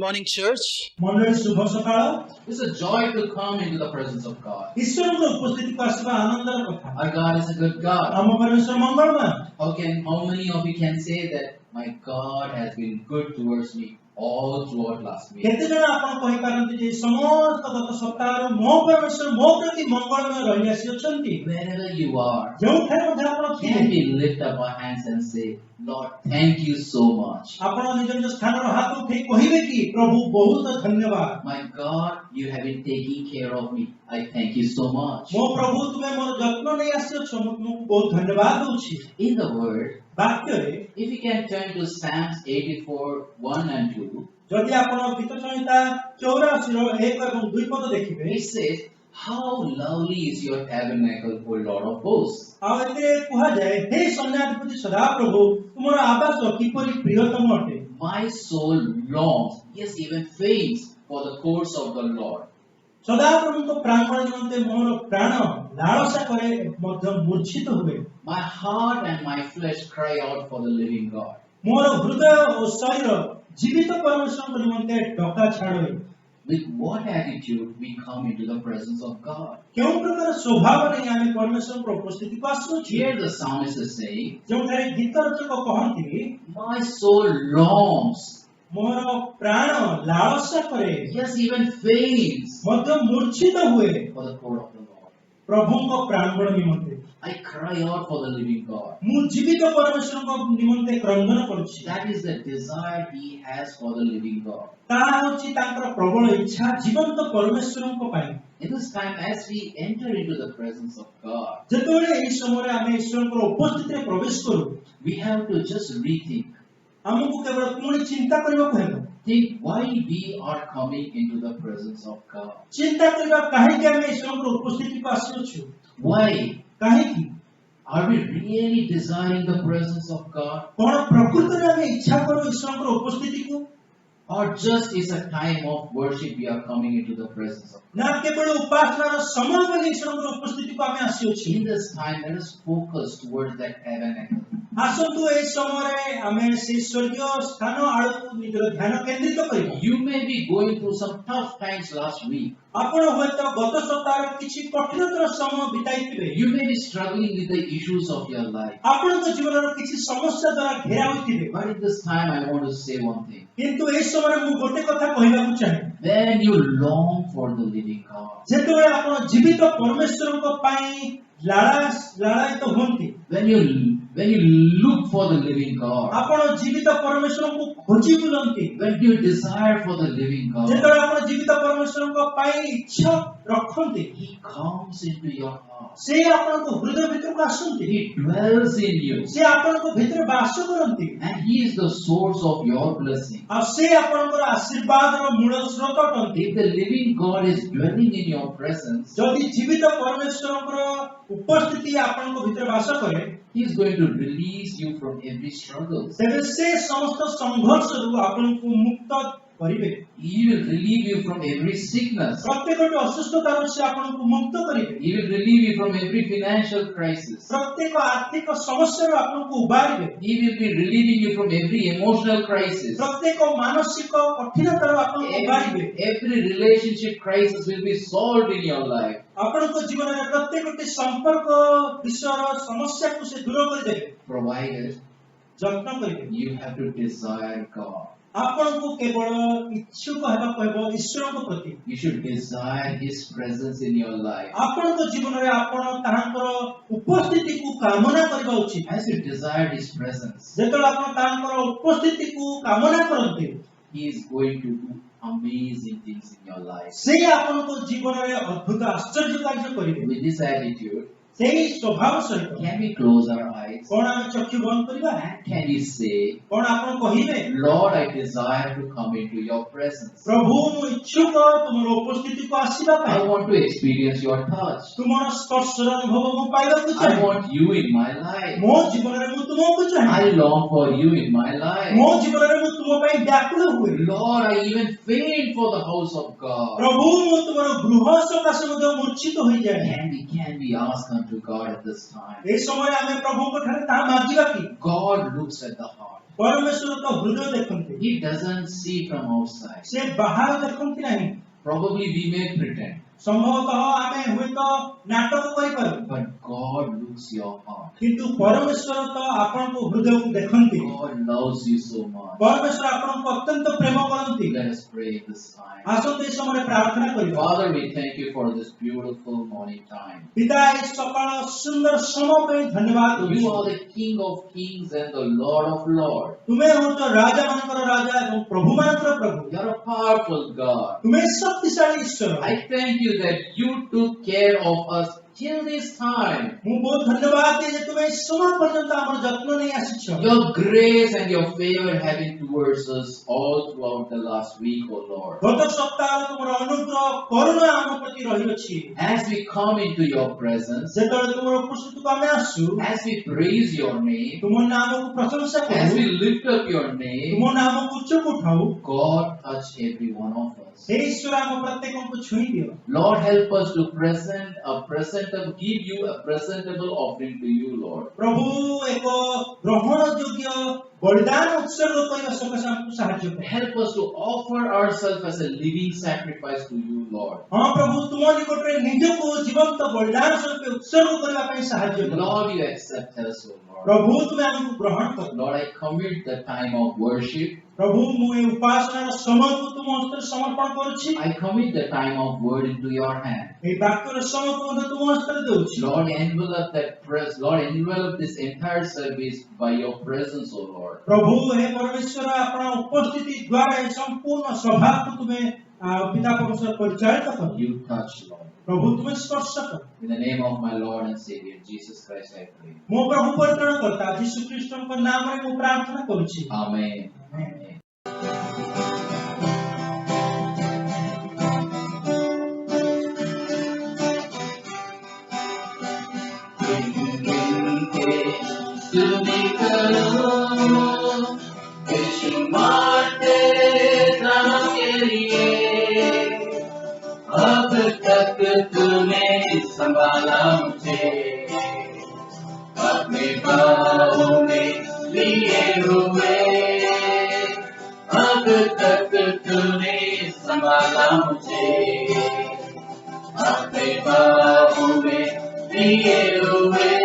morning, church. मंडळी शुभ सकाळ. It's a joy to come into the presence of God. ଈଶ୍ୱରଙ୍କ ଉପସ୍ଥିତିକୁ ଆସିବା ଆନନ୍ଦର କଥା. Our God is a good God. ଆମ ପରମେଶ୍ୱର ମଙ୍ଗଳମୟ. How many of you can say that my God has been good towards me all throughout last week? କେତେ ଜଣ ଆପଣ କହିପାରନ୍ତି ଯେ ସମସ୍ତ ଗତ ସପ୍ତାହରୁ ମୋ ପରମେଶ୍ୱର ମୋ ପ୍ରତି ମଙ୍ଗଳମୟ ରହି ଆସିଅଛନ୍ତି? Wherever you are, ଯେଉଁଠାରେ ମଧ୍ୟ ଆପଣ ଥିବେ, can we lift up our hands and say, Lord, thank you so much. ଆପଣ ନିଜ ନିଜ ସ୍ଥାନର ହାତ ଉଠାଇ କହିବେ କି ପ୍ରଭୁ ବହୁତ ଧନ୍ୟବାଦ. My God, you have been taking care of me. I thank you so much. ମୋ ପ୍ରଭୁ ତୁମେ ମୋର ଯତ୍ନ ନେଇ ଆସିଅଛ, ମୁଁ ତୁମକୁ ବହୁତ ଧନ୍ୟବାଦ ଦଉଛି. In the word, ବାକ୍ୟରେ if you can turn to Psalms 84:1 and 2, ଯଦି ଆପଣ ଗୀତ ସଂହିତା 84ର 1 ଏବଂ 2 ପଦ ଦେଖିବେ, it says, how lovely is your tabernacle, O Lord of hosts. ଆଉ ଏଥିରେ କୁହାଯାଏ, ହେ ସୈନ୍ୟାଧିପତି ସଦାପ୍ରଭୁ ତୁମର ଆବାସ କିପରି ପ୍ରିୟତମ ଅଟେ. My soul longs, yes, even faints for the courts of the Lord. ସଦାପ୍ରଭୁଙ୍କ ପ୍ରାଙ୍ଗଣ ନିମନ୍ତେ ମୋର ପ୍ରାଣ ଲାଳସା କରେ ମଧ୍ୟ ମୂର୍ଚ୍ଛିତ ହୁଏ. My heart and my flesh cry out for the living God. ମୋର ହୃଦୟ ଓ ଶରୀର ଜୀବିତ ପରମେଶ୍ୱରଙ୍କ ନିମନ୍ତେ ଡକା ଛାଡ଼େ. With what attitude we come into the presence of God? କେଉଁ ପ୍ରକାର ସ୍ୱଭାବ ନେଇ ଆମେ ପରମେଶ୍ୱରଙ୍କ ଉପସ୍ଥିତିକୁ ଆସୁଛୁ? Here the psalmist is saying, ଯେଉଁଠାରେ ଗୀତ ରଚକ କହନ୍ତି, my soul longs, ମୋର ପ୍ରାଣ ଲାଳସା କରେ yes, even faints ମଧ୍ୟ ମୂର୍ଚ୍ଛିତ ହୁଏ for the court of the Lord. ପ୍ରଭୁଙ୍କ ପ୍ରାଙ୍ଗଣ ନିମନ୍ତେ. I cry out for the living God. ମୁଁ ଜୀବିତ ପରମେଶ୍ୱରଙ୍କ ନିମନ୍ତେ କ୍ରନ୍ଦନ କରୁଛି. That is the desire he has for the living God. ତାହା ହେଉଛି ତାଙ୍କର ପ୍ରବଳ ଇଚ୍ଛା ଜୀବନ୍ତ ପରମେଶ୍ୱରଙ୍କ ପାଇଁ. In this time, as we enter into the presence of God, ଯେତେବେଳେ ଏହି ସମୟରେ ଆମେ ଈଶ୍ୱରଙ୍କର ଉପସ୍ଥିତିରେ ପ୍ରବେଶ କରୁ, we have to just rethink. ଆମକୁ କେବଳ ପୁଣି ଚିନ୍ତା କରିବାକୁ ହେବ. Think why we are coming into the presence of God. ଚିନ୍ତା କରିବା କାହିଁକି ଆମେ ଈଶ୍ୱରଙ୍କର ଉପସ୍ଥିତିକୁ ଆସିଅଛୁ? Why? କାହିଁକି? Are we really desiring the presence of God? କଣ ପ୍ରକୃତରେ ଆମେ ଇଚ୍ଛା କରୁ ଈଶ୍ୱରଙ୍କର ଉପସ୍ଥିତିକୁ? Or just is a time of worship we are coming into the presence of God? ନା କେବଳ ଉପାସନାର ସମୟ ବୋଲି ଈଶ୍ୱରଙ୍କର ଉପସ୍ଥିତିକୁ ଆମେ ଆସିଅଛୁ? In this time, let us focus towards that tabernacle. ଆସନ୍ତୁ ଏହି ସମୟରେ ଆମେ ସେହି ସ୍ୱର୍ଗୀୟ ସ୍ଥାନ ଆଡ଼କୁ ନିଜର ଧ୍ୟାନ କେନ୍ଦ୍ରିତ କରିବା. You may be going through some tough times last week. ଆପଣ ହୁଏତ ଗତ ସପ୍ତାହରେ କିଛି କଠିନତର ସମୟ ବିତାଇଥିବେ. You may be struggling with the issues of your life. ଆପଣଙ୍କ ଜୀବନର କିଛି ସମସ୍ୟା ଦ୍ୱାରା ଘେରା ହୋଇଥିବେ. But in this time, I want to say one thing. କିନ୍ତୁ ଏହି ସମୟରେ ମୁଁ ଗୋଟେ କଥା କହିବାକୁ ଚାହେଁ. When you long for the living God, ଯେତେବେଳେ ଆପଣ ଜୀବିତ ପରମେଶ୍ୱରଙ୍କ ପାଇଁ ଲାଳାୟିତ ହୁଅନ୍ତି, when you look for the living God, ଆପଣ ଜୀବିତ ପରମେଶ୍ୱରଙ୍କୁ ଖୋଜି ବୁଲନ୍ତି, when you desire for the living God, ଯେତେବେଳେ ଆପଣ ଜୀବିତ ପରମେଶ୍ୱରଙ୍କ ପାଇଁ ଇଚ୍ଛା ରଖନ୍ତି, He comes into your heart. ସେ ଆପଣଙ୍କ ହୃଦୟ ଭିତରକୁ ଆସନ୍ତି. He dwells in you. ସେ ଆପଣଙ୍କ ଭିତରେ ବାସ କରନ୍ତି. And He is the source of your blessing. ଆଉ ସେ ଆପଣଙ୍କର ଆଶୀର୍ବାଦର ମୂଳ ସ୍ରୋତ ଅଟନ୍ତି. If the living God is dwelling in your presence, ଯଦି ଜୀବିତ ପରମେଶ୍ୱରଙ୍କର ଉପସ୍ଥିତି ଆପଣଙ୍କ ଭିତରେ ବାସ କରେ, He is going to release you from every struggle. ତେବେ ସେ ସମସ୍ତ ସଂଘର୍ଷରୁ ଆପଣଙ୍କୁ ମୁକ୍ତ କରିବେ. He will relieve you from every sickness. ପ୍ରତ୍ୟେକଟି ଅସୁସ୍ଥତାରୁ ସେ ଆପଣଙ୍କୁ ମୁକ୍ତ କରିବେ. He will relieve you from every financial crisis. ପ୍ରତ୍ୟେକ ଆର୍ଥିକ ସମସ୍ୟାରୁ ଆପଣଙ୍କୁ ଉବାରିବେ. He will be relieving you from every emotional crisis. ପ୍ରତ୍ୟେକ ମାନସିକ କଠିନତାରୁ ଆପଣଙ୍କୁ ଉବାରିବେ. Every relationship crisis will be solved in your life. ଆପଣଙ୍କ ଜୀବନରେ ପ୍ରତ୍ୟେକଟି ସମ୍ପର୍କ ବିଷୟର ସମସ୍ୟାକୁ ସେ ଦୂର କରିଦେବେ. Provided ଯତ୍ନ କରିବେ. you have to desire God. ଆପଣଙ୍କୁ କେବଳ ଇଚ୍ଛୁକ ହେବାକୁ ହେବ ଈଶ୍ୱରଙ୍କ ପ୍ରତି. You should desire His presence in your life. ଆପଣଙ୍କ ଜୀବନରେ ଆପଣ ତାହାଙ୍କର ଉପସ୍ଥିତିକୁ କାମନା କରିବା ଉଚିତ. As you desire His presence, ଯେତେବେଳେ ଆପଣ ତାହାଙ୍କର ଉପସ୍ଥିତିକୁ କାମନା କରନ୍ତି, He is going to do amazing things in your life. ସେ ଆପଣଙ୍କ ଜୀବନରେ ଅଦ୍ଭୁତ ଆଶ୍ଚର୍ଯ୍ୟ କାର୍ଯ୍ୟ କରିବେ. With this attitude, ସେହି ସ୍ୱଭାବ ସହିତ can we close our eyes? କଣ ଆମେ ଚକ୍ଷୁ ବନ୍ଦ କରିବା? And can we say, କଣ ଆପଣ କହିବେ, Lord, I desire to come into your presence. ପ୍ରଭୁ ମୁଁ ଇଚ୍ଛୁକ ତୁମର ଉପସ୍ଥିତିକୁ ଆସିବା I ପାଇଁ. want to experience your touch. ତୁମର ସ୍ପର୍ଶର ଅନୁଭବ ମୁଁ ପାଇବାକୁ I ଚାହେଁ. want you in my life. ମୋ ଜୀବନରେ ମୁଁ ତୁମକୁ ଚାହେଁ. I long for you in my life. ମୋ ଜୀବନରେ ମୁଁ ତୁମ ପାଇଁ ବ୍ୟାକୁଳ ହୁଏ. Lord, I even faint for the house of God. ପ୍ରଭୁ ମୁଁ ତୁମର ଗୃହ ସକାଶେ ମଧ୍ୟ ମୂର୍ଚ୍ଛିତ ହୋଇଯାଏ. Can we ask unto God at this time? ଏହି ସମୟରେ ଆମେ ପ୍ରଭୁଙ୍କ ଠାରେ ତାହା ମାଗିବା କି? God looks at the heart. परमेश्वर तो हृदय देखते He doesn't see from outside. से बाहर देखते नहीं Probably we may pretend, संभवतः आमे हुए तो नाटक करि पारु but God looks your heart. किंतु परमेश्वर तो आपण को हृदय को देखंती God loves you so much. परमेश्वर आपण को अत्यंत प्रेम करंती Let us pray this time. आसंते इस समय प्रार्थना करिबा Father, we thank you for this beautiful morning time. पिता इस सकाळ सुंदर समय पे धन्यवाद You करू are the King of kings and the Lord of lords. तुमे हो तो राजा मानकर राजा एवं प्रभु मानकर प्रभु You are a powerful God. तुमे शक्तिशाली ईश्वर I thank you that you took care of us till this time. मु बहुत धन्यवाद दे जे तुमे इस समय पर्यंत हमर जत्न नै आछिछ Your grace and your favor have been towards us all throughout the last week, O Lord. गत सप्ताह तुमर अनुग्रह करुणा हम प्रति रहि अछि As we come into your presence, जेतले तुमर उपस्थिति को आमे आसु as we praise your name, तुमर नाम को प्रशंसा as we करू lift up your name, तुमर नाम को उच्च उठाऊ God touch every one of us. हे ईश्वर हम प्रत्येक को छुई दियो Lord, help us to give you a presentable offering to you, Lord. प्रभु एक ग्रहण योग्य बलिदान उत्सर्ग କରିବା ସକାଶେ ଆମକୁ ସାହାଯ୍ୟ କର Help us to offer ourselves as a living sacrifice to you, Lord. हां प्रभु तुम निकटरे निजको जीवंत बलिदान स्वरूप उत्सर्ग କରିବା ପାଇଁ ସାହାଯ୍ୟ କର Lord, you accept us, O Lord. प्रभु तुम हमକୁ ग्रहण कर Lord, I commit the time of worship. प्रभु मु ए उपासनार समय को तुम हस्ते समर्पण करूछि I commit the time of word into your hand. ए वाक्यर समय को मते तुम हस्ते देउछि Lord, envelop this entire service by your presence, O Lord. प्रभु हे परमेश्वर अपना उपस्थिति द्वारा ए संपूर्ण सभा को तुम्हें पिता परमेश्वर परिचालित कर You touch, Lord. प्रभु तुम्हें स्पर्श कर In the name of my Lord and Savior Jesus Christ, I pray. मो प्रभु परित्रण करता यीशु ख्रीष्टଙ୍କ नामରେ ମୁଁ प्रार्थना କରୁछि Amen. Amen. अब तक तूने संभाला मुझे अपने बाहों में लिए हुए अब तक तूने संभाला मुझे अपने बाहों में लिए हुए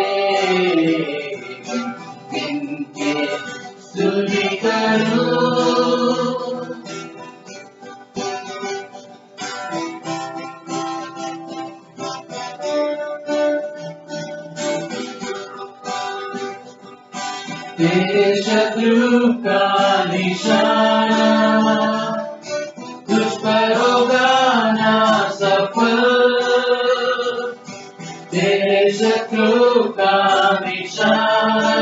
किनके स्तुति करूं तेरे शत्रु का निशाना तुझ पर होगा ना सफल तेरे शत्रु का निशाना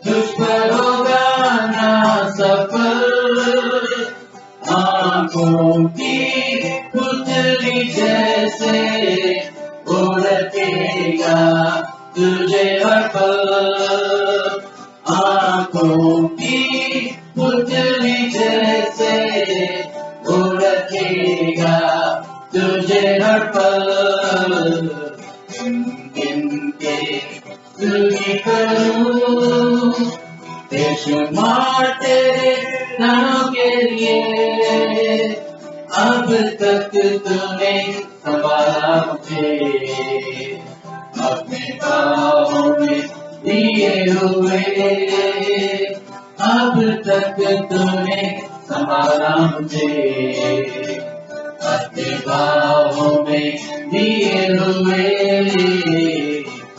तुझ पर होगा ना सफल आंखों की पुतली जैसे उड़केगा तुझे हर पल आंखों की पुतली जैसे उड़केगा तुझे हर पल किनके स्तुति करूं बेशुमार तेरे नाम के लिए अब तक तूने संभाला मुझे अपने बाहों में लिए हुए अब तक तूने संभाला मुझे अपने बाहों में लिए हुए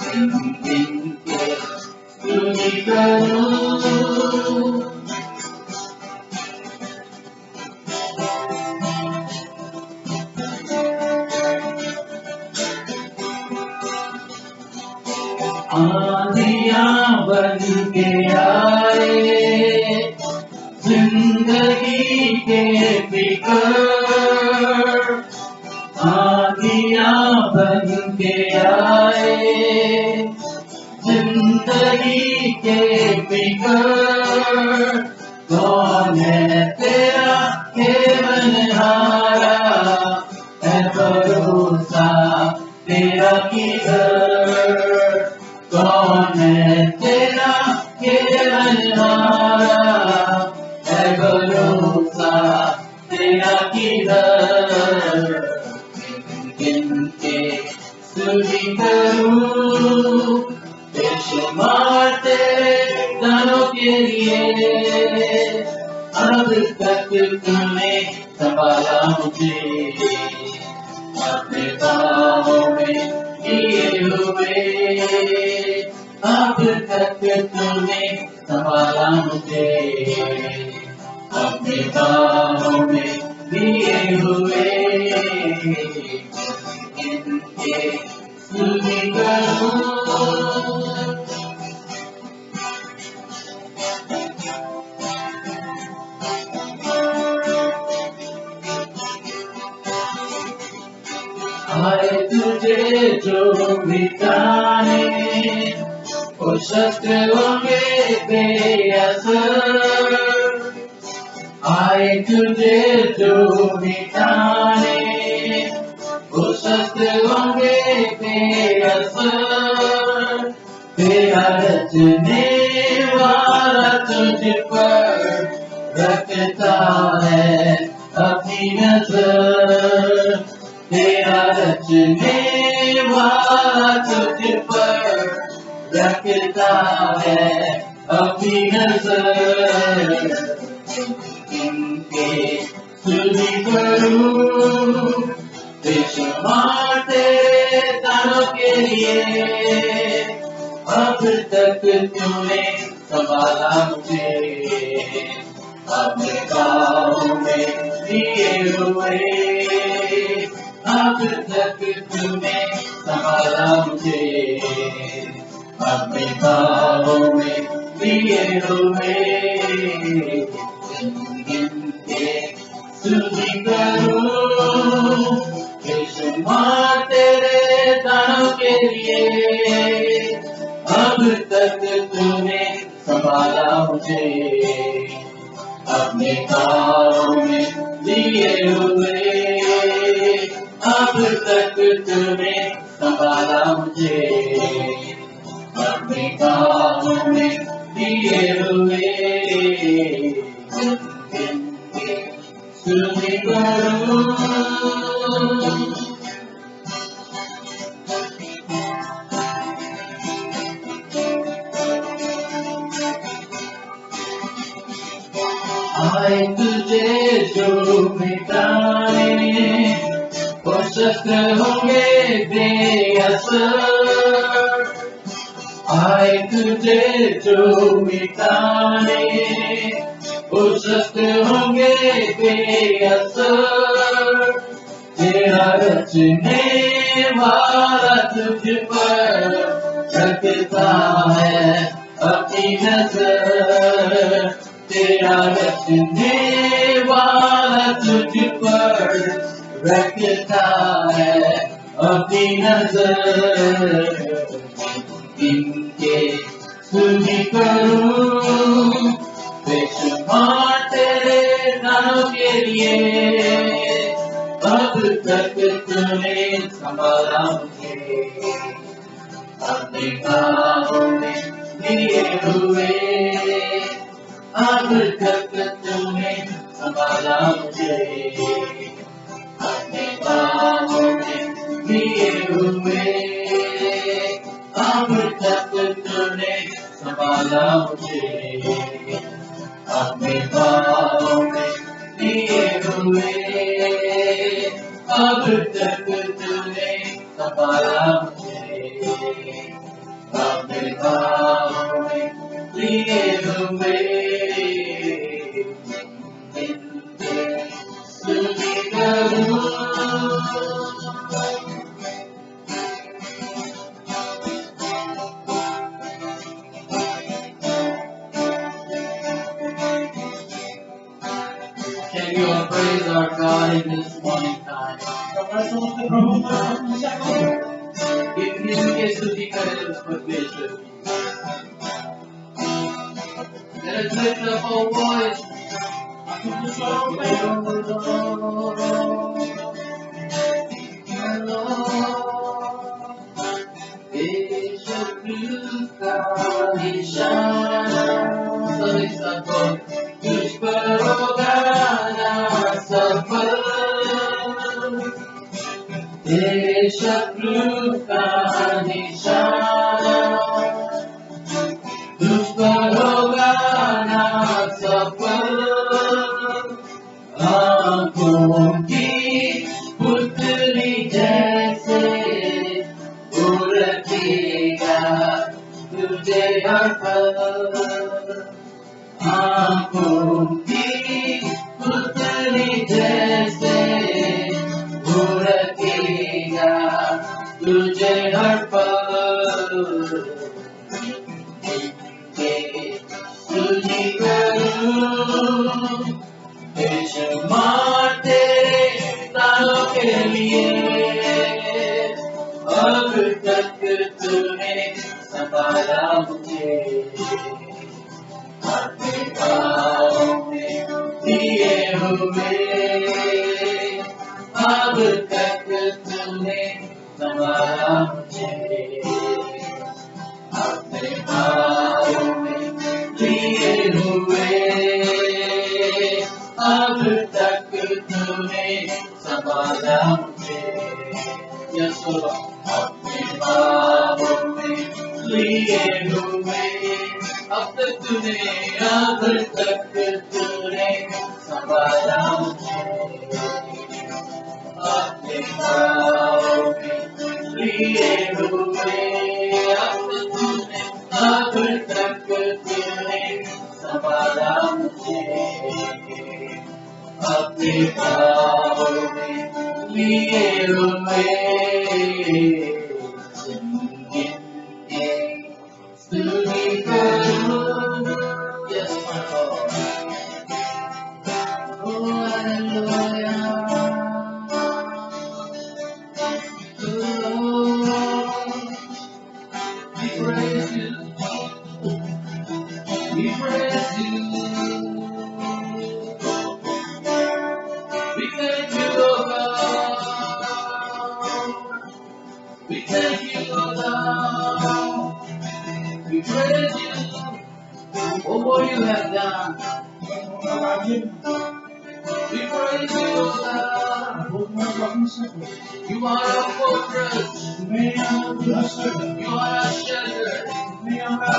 किनके स्तुति करूं आंधियां बन के आए जिंदगी के फिकर आंधियां बन के आए जिंदगी के फिकर कौन है तेरा केवलहारा है भरोसा तेरा किधर कौन है तेरा केवलहारा तुम्हारा है भरोसा तेरा किधर किनके स्तुति करूं बेशुमार तेरे दानों के लिए अब तक तूने संभाला मुझे अपने बाहों में लिए हुए अब तक तूने संभाला मुझे अपने बाहों में लिए हुए इनके स्तुति करूं आए तुझे जो मिटाने वो शस्त्र होंगे बेअसर आए तुझे जो मिटाने वो शस्त्र होंगे बेअसर तेरा रचने वाला तुझ पर रखता है अपनी नजर तेरा रचने वाला तुझ पर रखता है अपनी नजर इनके स्तुति करूं बेशुमार तेरे दानों के लिए अब तक तूने संभाला मुझे अपने पाँव में लिए हुए अब तक तूने संभाला मुझे अपने पाँव में लिए हुए इनके स्तुति करूं बेशुमार तेरे दानों के लिए अब तक तूने संभाला मुझे अपने पाँव में लिए हुए अब तक तूने संभाला मुझे अपने पाँव में लिए हुए इनके स्तुति करूं आए तुझे जो मिटाने वो शस्त्र होंगे बेअसर आए तुझे जो मिटाने वो शस्त्र होंगे बेअसर तेरा रचने वाला तुझ पर रखता है अपनी नजर तेरा रचने वाला तुझ पर रखता है अपनी नजर इनके स्तुति करूं बेशुमार तेरे दानों के लिए अब तक तूने संभाला मुझे अपने पाँव में लिए हुए अब तक तूने संभाला मुझे अपने पाँव में लिए हुए अब तक तूने संभाला मुझे अपने पाँव में लिए हुए अब तक तूने संभाला मुझे अपने पाँव में लिए हुए स्तुति करूं Can you all praise our God in this morning time? कितनी उनकी स्तुति करें उस परमेश्वर की Let us lift up our voice. आंखों की पुतली जैसे रखेगा तुझे हर पल तुझी करूं बेशुमार तेरे तारों के लिए अब तक तूने संभाला मुझे अपने पाँव में दिए हुए अब तक तूने संभाला मुझे अपने पाँव में दिए हुए अब तक तूने संभाला मुझे यसो अपने पाँव में लिए हुए अब तक तूने संभाला मुझे अपने पाँव में लिए हुए अब तक तूने संभाला मुझे अपने पाँव में लिए हुए स्तुति करूं yes my God oh hallelujah we praise you we praise you we thank you oh God we thank you oh God we praise you for what you have done. We praise you, O God. You are our fortress. You are our shelter. You are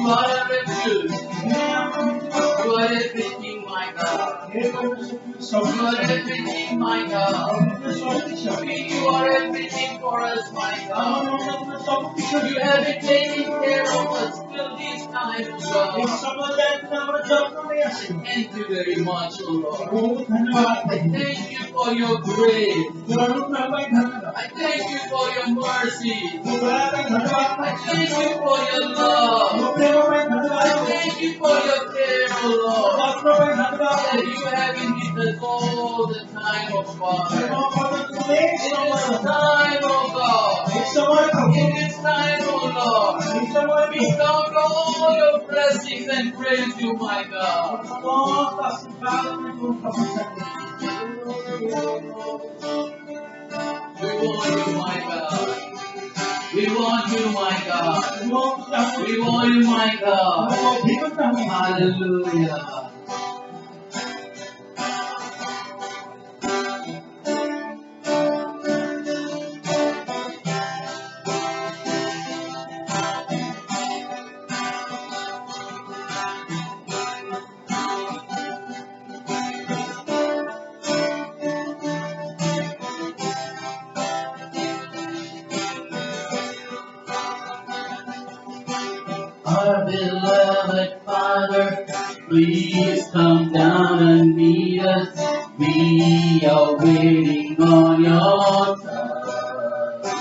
our refuge. You are everything, my God. You are everything, my God. You are everything for us, my God. You have been taking care of us till this time, O God. Thank you very much, O Lord. I thank you for your grace. I thank you for your mercy. I thank you for your love. I thank you for your care, O Lord. That you have been with us all the time, O Father. In this time, O God. In this time, O Lord. We count all your blessings and praise you, my God. We want you, my God. We want you, my God. We want you, my God. Hallelujah. Our beloved Father, please come down and meet us. We are waiting on your touch.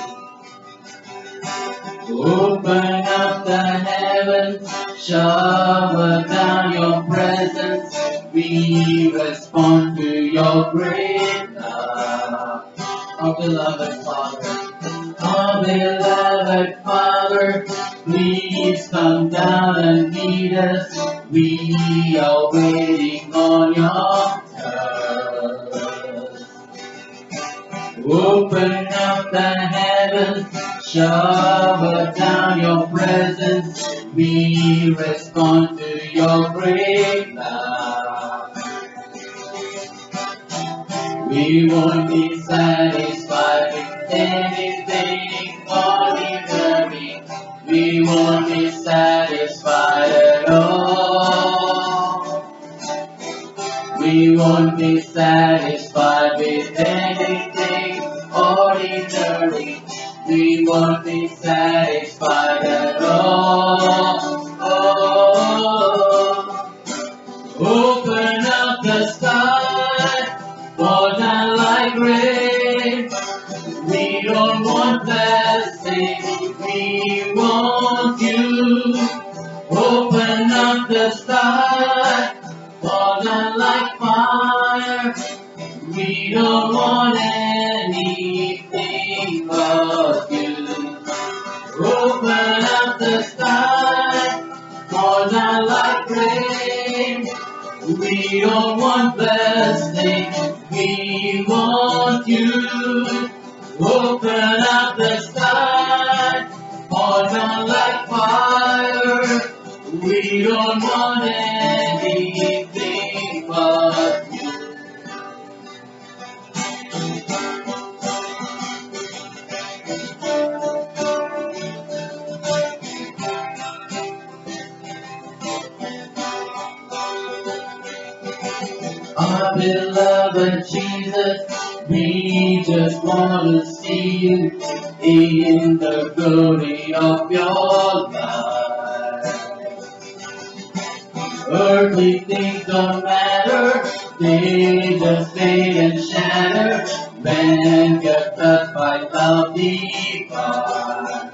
Open up the heavens, shower down your presence. We respond to your great love. Our beloved Father, please come down and meet us. We are waiting on your touch. Open up the heavens, shower down your presence. We respond to your great love. We won't be satisfied with anything ordinary. We won't be satisfied at all. We won't be satisfied with anything ordinary. We won't be satisfied at all. Oh, sky, fall down like rain. We don't want blessing, we want you. Open up the sky, fall down like fire. We don't want anything but you. Open up the sky, fall down like rain. We don't want blessing, we want you. Open up the sky, fall down like fire. We don't want anything but you. Our beloved Jesus, we just want to see you in the glory of your life. Earthly things don't matter, they just fade and shatter. Men get touched by love divine.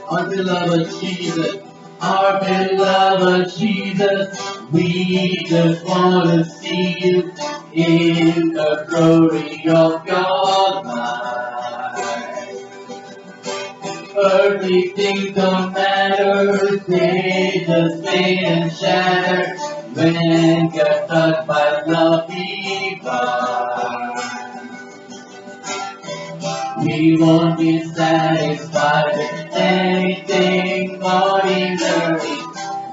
Our beloved Jesus, our beloved Jesus, we just want to see you in the glory of your life. Earthly things don't matter, they just fade and shatter. When get touched by love divine. We won't be satisfied with anything ordinary.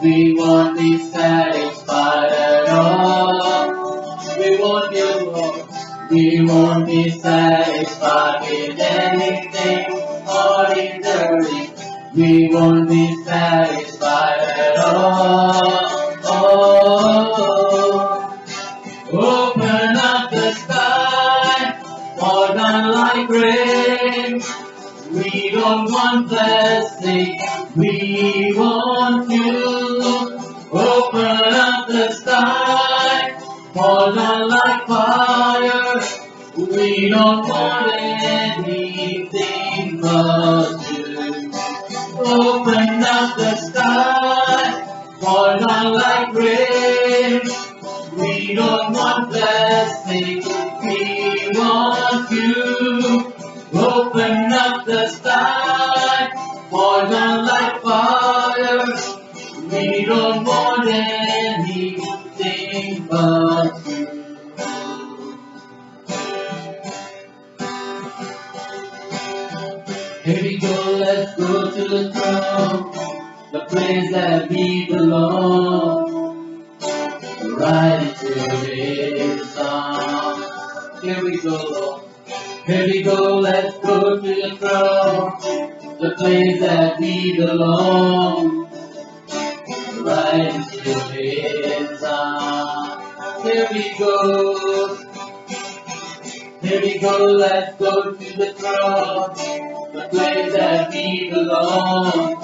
We won't be satisfied at all. We won't be wrong. We won't be satisfied with anything ordinary. We won't be satisfied at all. Oh, open up the sky, fall down like rain. We don't want blessing, we want you. Open up the sky, fall down like fire. We don't want anything but you. Open up the sky, fall down like rain. We don't want blessing, we want you. Open up the sky, fall down like fire. We don't want anything but you. Here we go, let's go to the throne, the place that we belong, right into His arms. Here we go, Lord. Here we go, let's go to the throne, the place that we belong, right into His arms. Here we go. Here we go, let's go to the throne, the place that we belong,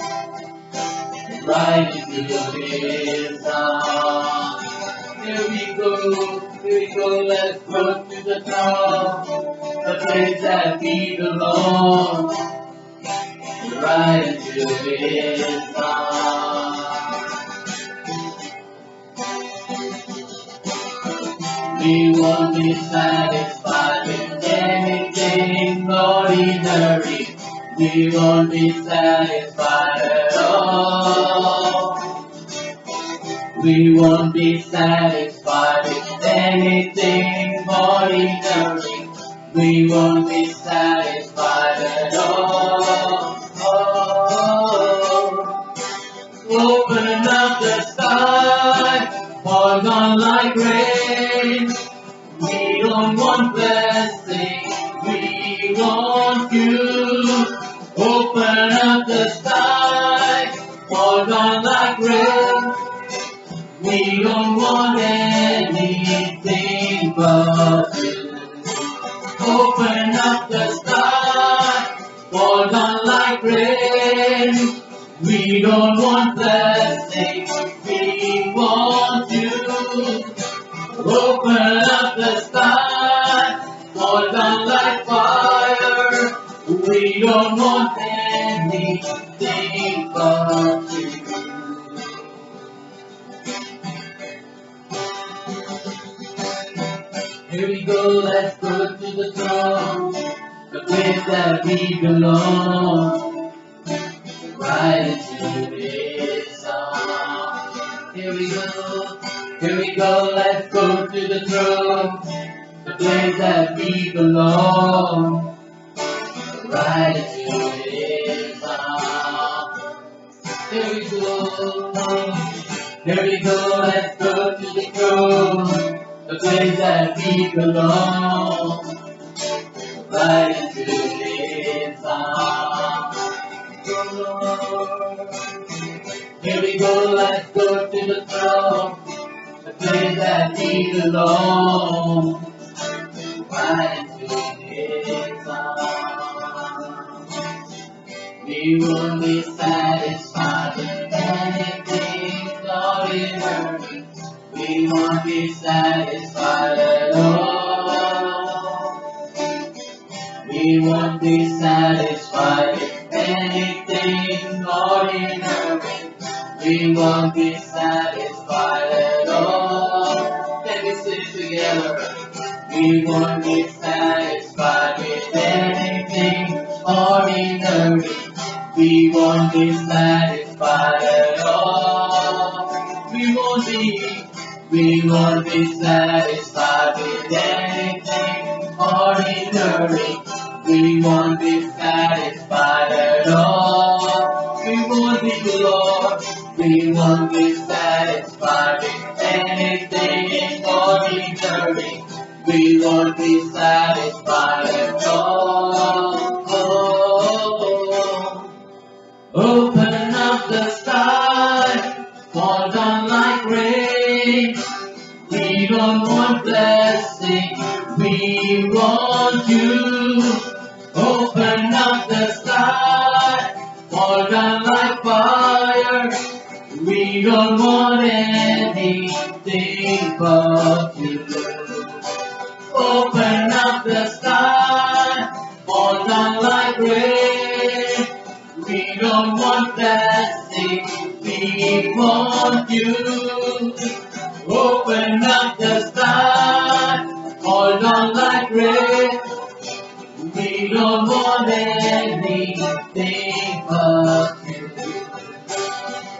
right into His arms. Here we go, let's go to the throne, the place that we belong, right into His arms. We won't be satisfied with anything ordinary. We won't be satisfied at all. We won't be satisfied with anything ordinary. We won't be satisfied at all. Open up the sky, fall down like rain. We don't want blessing, we want you. Open up the sky, fall down like rain. We don't want anything but you. Open up the sky, fall down like rain. We don't want blessing, we want you. Open Open up the sky, fall down like fire. We don't want anything but you. Here we go, let's go to the throne, the place that we belong, right into this song. Here we go, let's go to the throne, the place that we belong, right into this song. Here we go, let's go to the throne, the place that we belong, right into this song. Here we go, let's go to the throne, the place that we belong, right into this song. We won't be satisfied with anything ordinary. We won't be satisfied at all. We won't be satisfied with anything ordinary. We won't be satisfied at all. Can we sing together? We won't be satisfied with anything ordinary. We won't be satisfied at all. We won't be satisfied with anything ordinary. We won't be satisfied at all. We won't be, Lord. We won't be satisfied with anything ordinary. We won't be satisfied at all. Open up the sky, fall down like rain. We don't want blessing, we want you. Open up the sky, fall down like fire. We don't want anything but you. Open up the sky, fall down like rain. We don't want blessing, we want you. Open up the sky, fall down like rain. We don't want anything but you.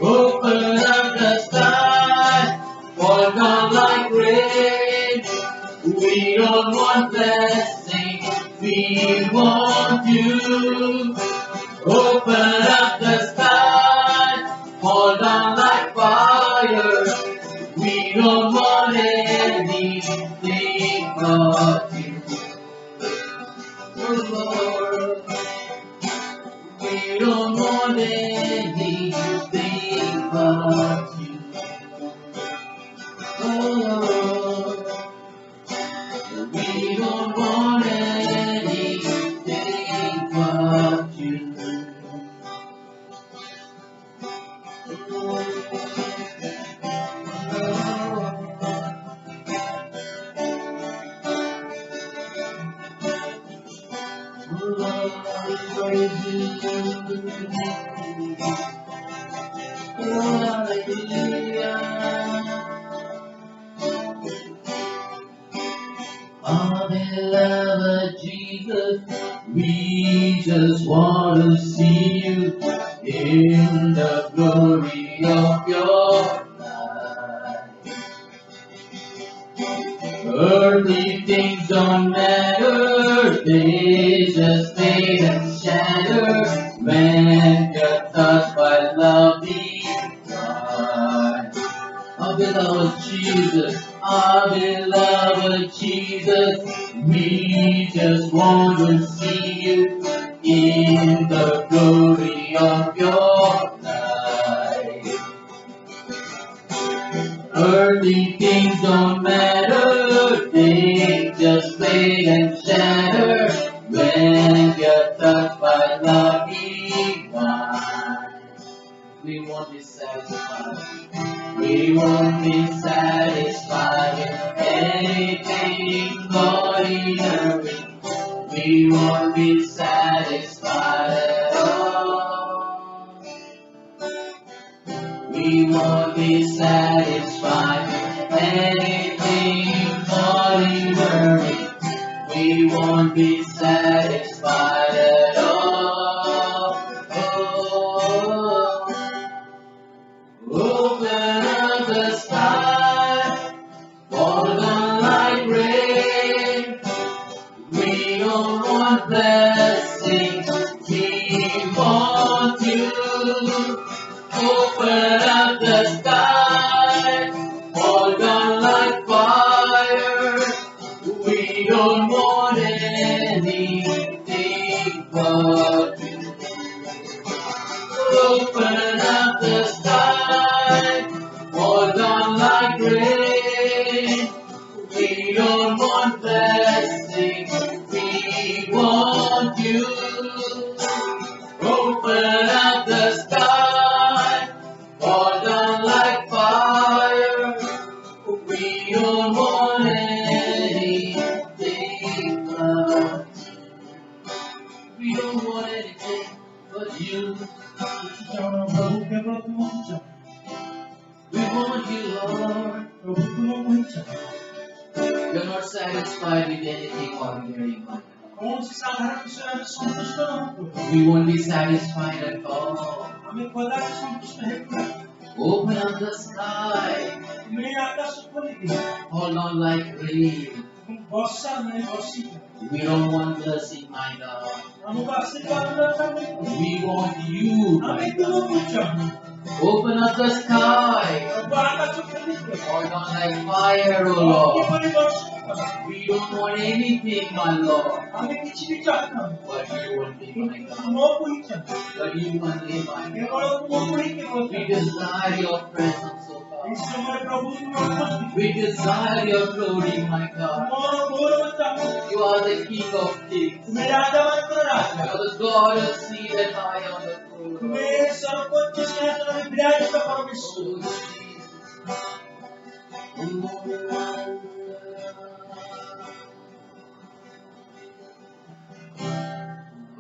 Open up the sky, fall down like rain. We don't want blessing, we want you. Open up the sky, fall down like fire. We don't want anything but you. Oh Lord, we don't want anything but you. Oh Lord, we don't want anything but you. Our beloved Jesus, we just want to see you in the glory of your light. Earthly things don't matter, they just fade and shatter. Man got touched by love divine. Our beloved Jesus, we just want to see you in the glory of your light. Earthly things don't matter, they just fade and shatter when you're touched by love divine. We won't be satisfied. We won't be satisfied with anything satisfied with anything ordinary. We won't be satisfied at all. Oh, open up the sky, fall down like rain. We don't want blessings, we want you. Open up the sky, fall down like fire. We don't want anything but you. Open up the sky, fall down like rain. We don't want blessings, we want you. Open up the sky, fall down like fire. We don't want anything but we don't want anything but you. प्रभु केवल तुमको चाहे We want you, Lord. प्रभु तुमको ही चाहे You're not satisfied with anything ordinary, Lord. कौन सी साधारण विषय में संतुष्ट न हो We won't be satisfied at all. हमें कदापि संतुष्ट है Open up the sky, मैं आकाश खोली दी fall down like rain. तुम वर्षा में वर्षी We don't want blessing, my God. हमको आशीर्वाद न चाहते We want you, my हमें God. तुमको चाहे Open up the sky, प्रभु आकाश खोली दी fall down like fire, O आपकी Lord. परिवर्तन करो We don't want anything, my Lord, हमें कुछ भी चाहते हैं but you only, my God. तुमको ही चाहे But you only, my God. केवल तुमको ही केवल We desire your presence, O इस God. समय प्रभु तुमको We desire your glory, my God. तुम्हारा गौरव चाहो You are the King of Kings. तुम्हें राजा बनकर You Raja are the God of seated high on the throne. तुम्हें सर्वोच्च सिंहासन में विराजित परमेश्वर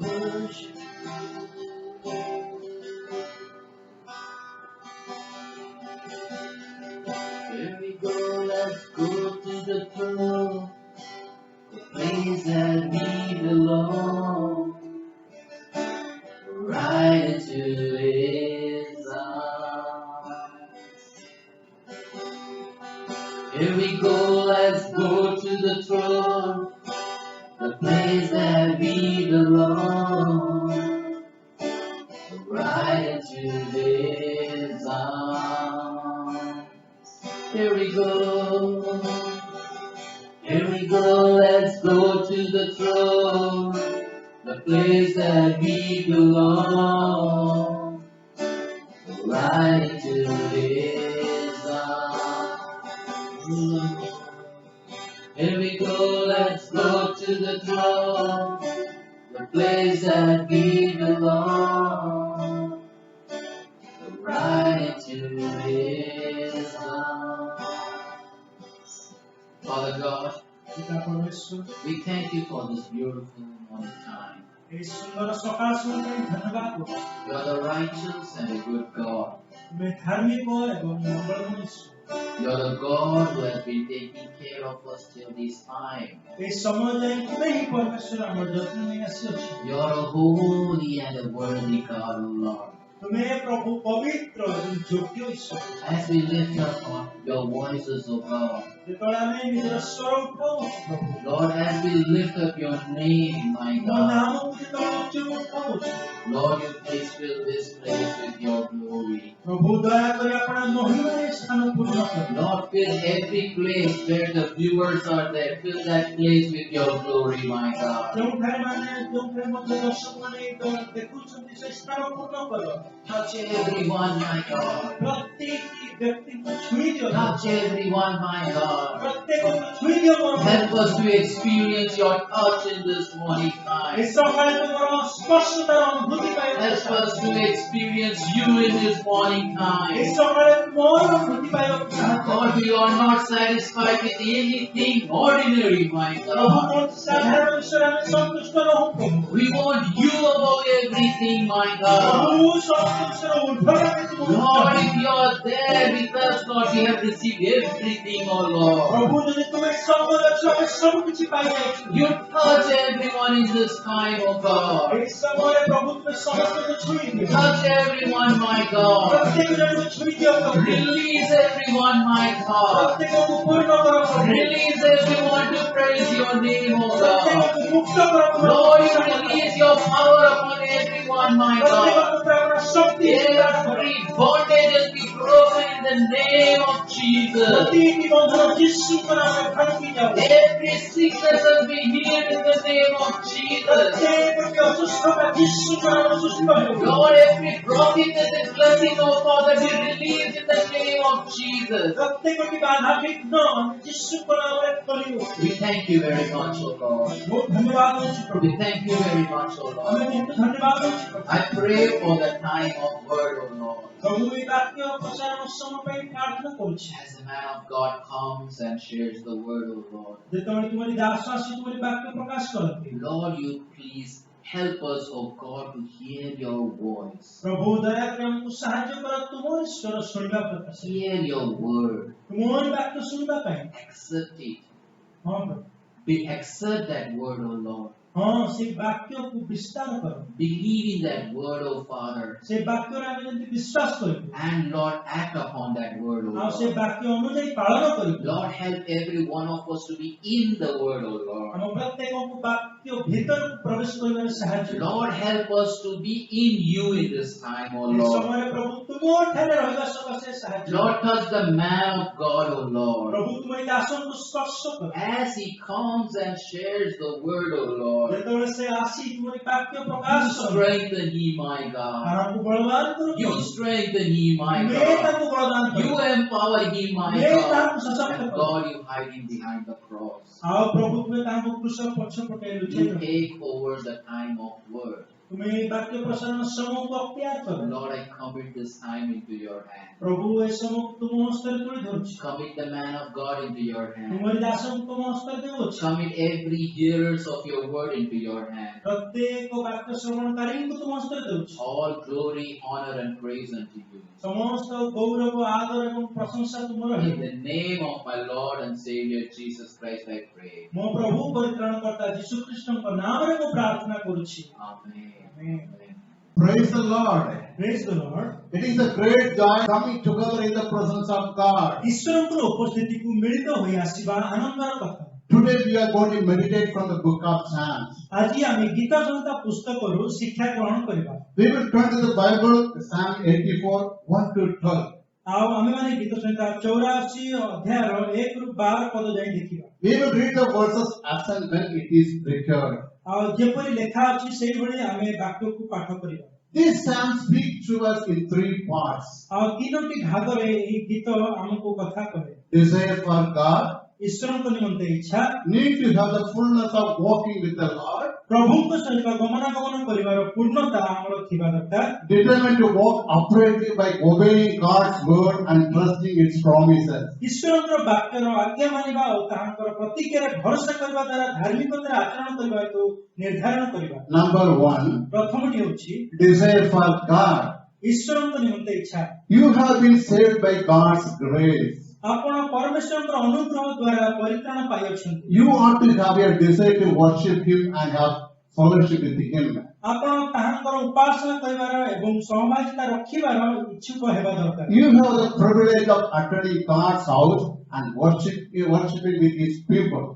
Oh, Jesus. Here we go, let's go to the throne, the place that we belong, right into His arms. Here we go, let's go to the throne, the place that we belong, right into His arms. Here we go. Here we go, let's go to the throne, the place that we belong, right into His arms. Here we go, let's go to the throne, the place that we belong, right into His arms. Father God, पिता परमेश्वर we thank you for this beautiful morning time. इस सुंदर सकाळ समय ପାଇଁ धन्यवाद हो You are the righteous and a good God. तुम्हें धार्मिक हो एवं मंगल मनुष्य You are the God who has been taking care of us till this time. इस समय जाए तुम्हें ही परमेश्वर हमर जत्न में आसी अछि You are a holy and a worthy God, O Lord. तुम्हें प्रभु पवित्र एवं योग्य ईश्वर As we lift up your voices, O God, जेतोळे आम्ही निजर स्वर उठाऊ प्रभु Lord, as we lift up your name, my ମୋ God, नाम जेतोळे उच्च उठाऊ Lord, you please fill this place with your glory. प्रभु दया करी अपना महिमा स्थान पूर्ण कर Lord, fill every place where the viewers are there. Fill that place with your glory, my God. जोठारे माने जोठारे मते दर्शक माने तो देखुछन्ति से स्थान पूर्ण कर Touch everyone, my God. प्रत्येक व्यक्ति को छुई दियो Touch everyone, my God. प्रत्येक को छुई दियो Help us to experience your touch in this morning time. इस सकाळे तुम्हारा स्पर्शतार अनुभूति पाए Help us to experience you in this morning time. इस सकाळे मोर अनुभूति पाए Lord, we are not satisfied with anything ordinary, my Prabhu God. को साधारण ईश्वर हमें संतुष्ट न हो We want you above everything, my God. Prabhu Lord, if you are there with us, Lord, we have received everything, oh Lord. You touch everyone in this time, oh God. Touch everyone, my God. Release everyone, my God. Release everyone to praise your name, oh God. Lord, you release your power upon everyone, my God. Every bondage has been broken in the name of Jesus. Every sickness has been healed in the name of Jesus. Lord, every brokenness and blessing, oh Father, be released in the name of Jesus. We thank you very much, oh Lord. We thank you very much, oh Lord. I pray for the time of word, oh Lord. As the man of God comes and shares the word, oh Lord. Lord, you please help us, oh God, to hear your voice. Hear your word. Accept it. Accept that word, oh Lord. Believe in that word, oh Father. And Lord, act upon that word, oh Lord. Lord, help every one of us to be in the word, oh Lord. Lord, help us to be in you in this time, oh Lord. Lord, touch the man of God, oh Lord. As he comes and shares the word, oh Lord. You strengthen him, my God. You strengthen him, my God. You empower him, my God. And God, you hide him behind the cross. You take over the time of word. Lord, I commit this time into your hand. Commit the man of God into your hand. Commit every hearers of your word into your hand. All glory, honor and praise unto you. In the name of my Lord and Savior Jesus Christ I pray. Amen. Amen. Praise the Lord. Praise the Lord. It is a great joy coming together in the presence of God. Today we are going to meditate from the book of Psalms. We will turn to the Bible, Psalm 84, 1 to 12. We will read the verses as and when it is recorded. This psalm speaks to us in three parts. Desire for God, need to have the fullness of walking with the Lord, determined to walk uprightly by obeying God's word and trusting its promises. Number one, desire for God. You have been saved by God's grace. You ought to have a desire to worship Him and have fellowship with Him. You have the privilege of attending God's house and worshiping with His people.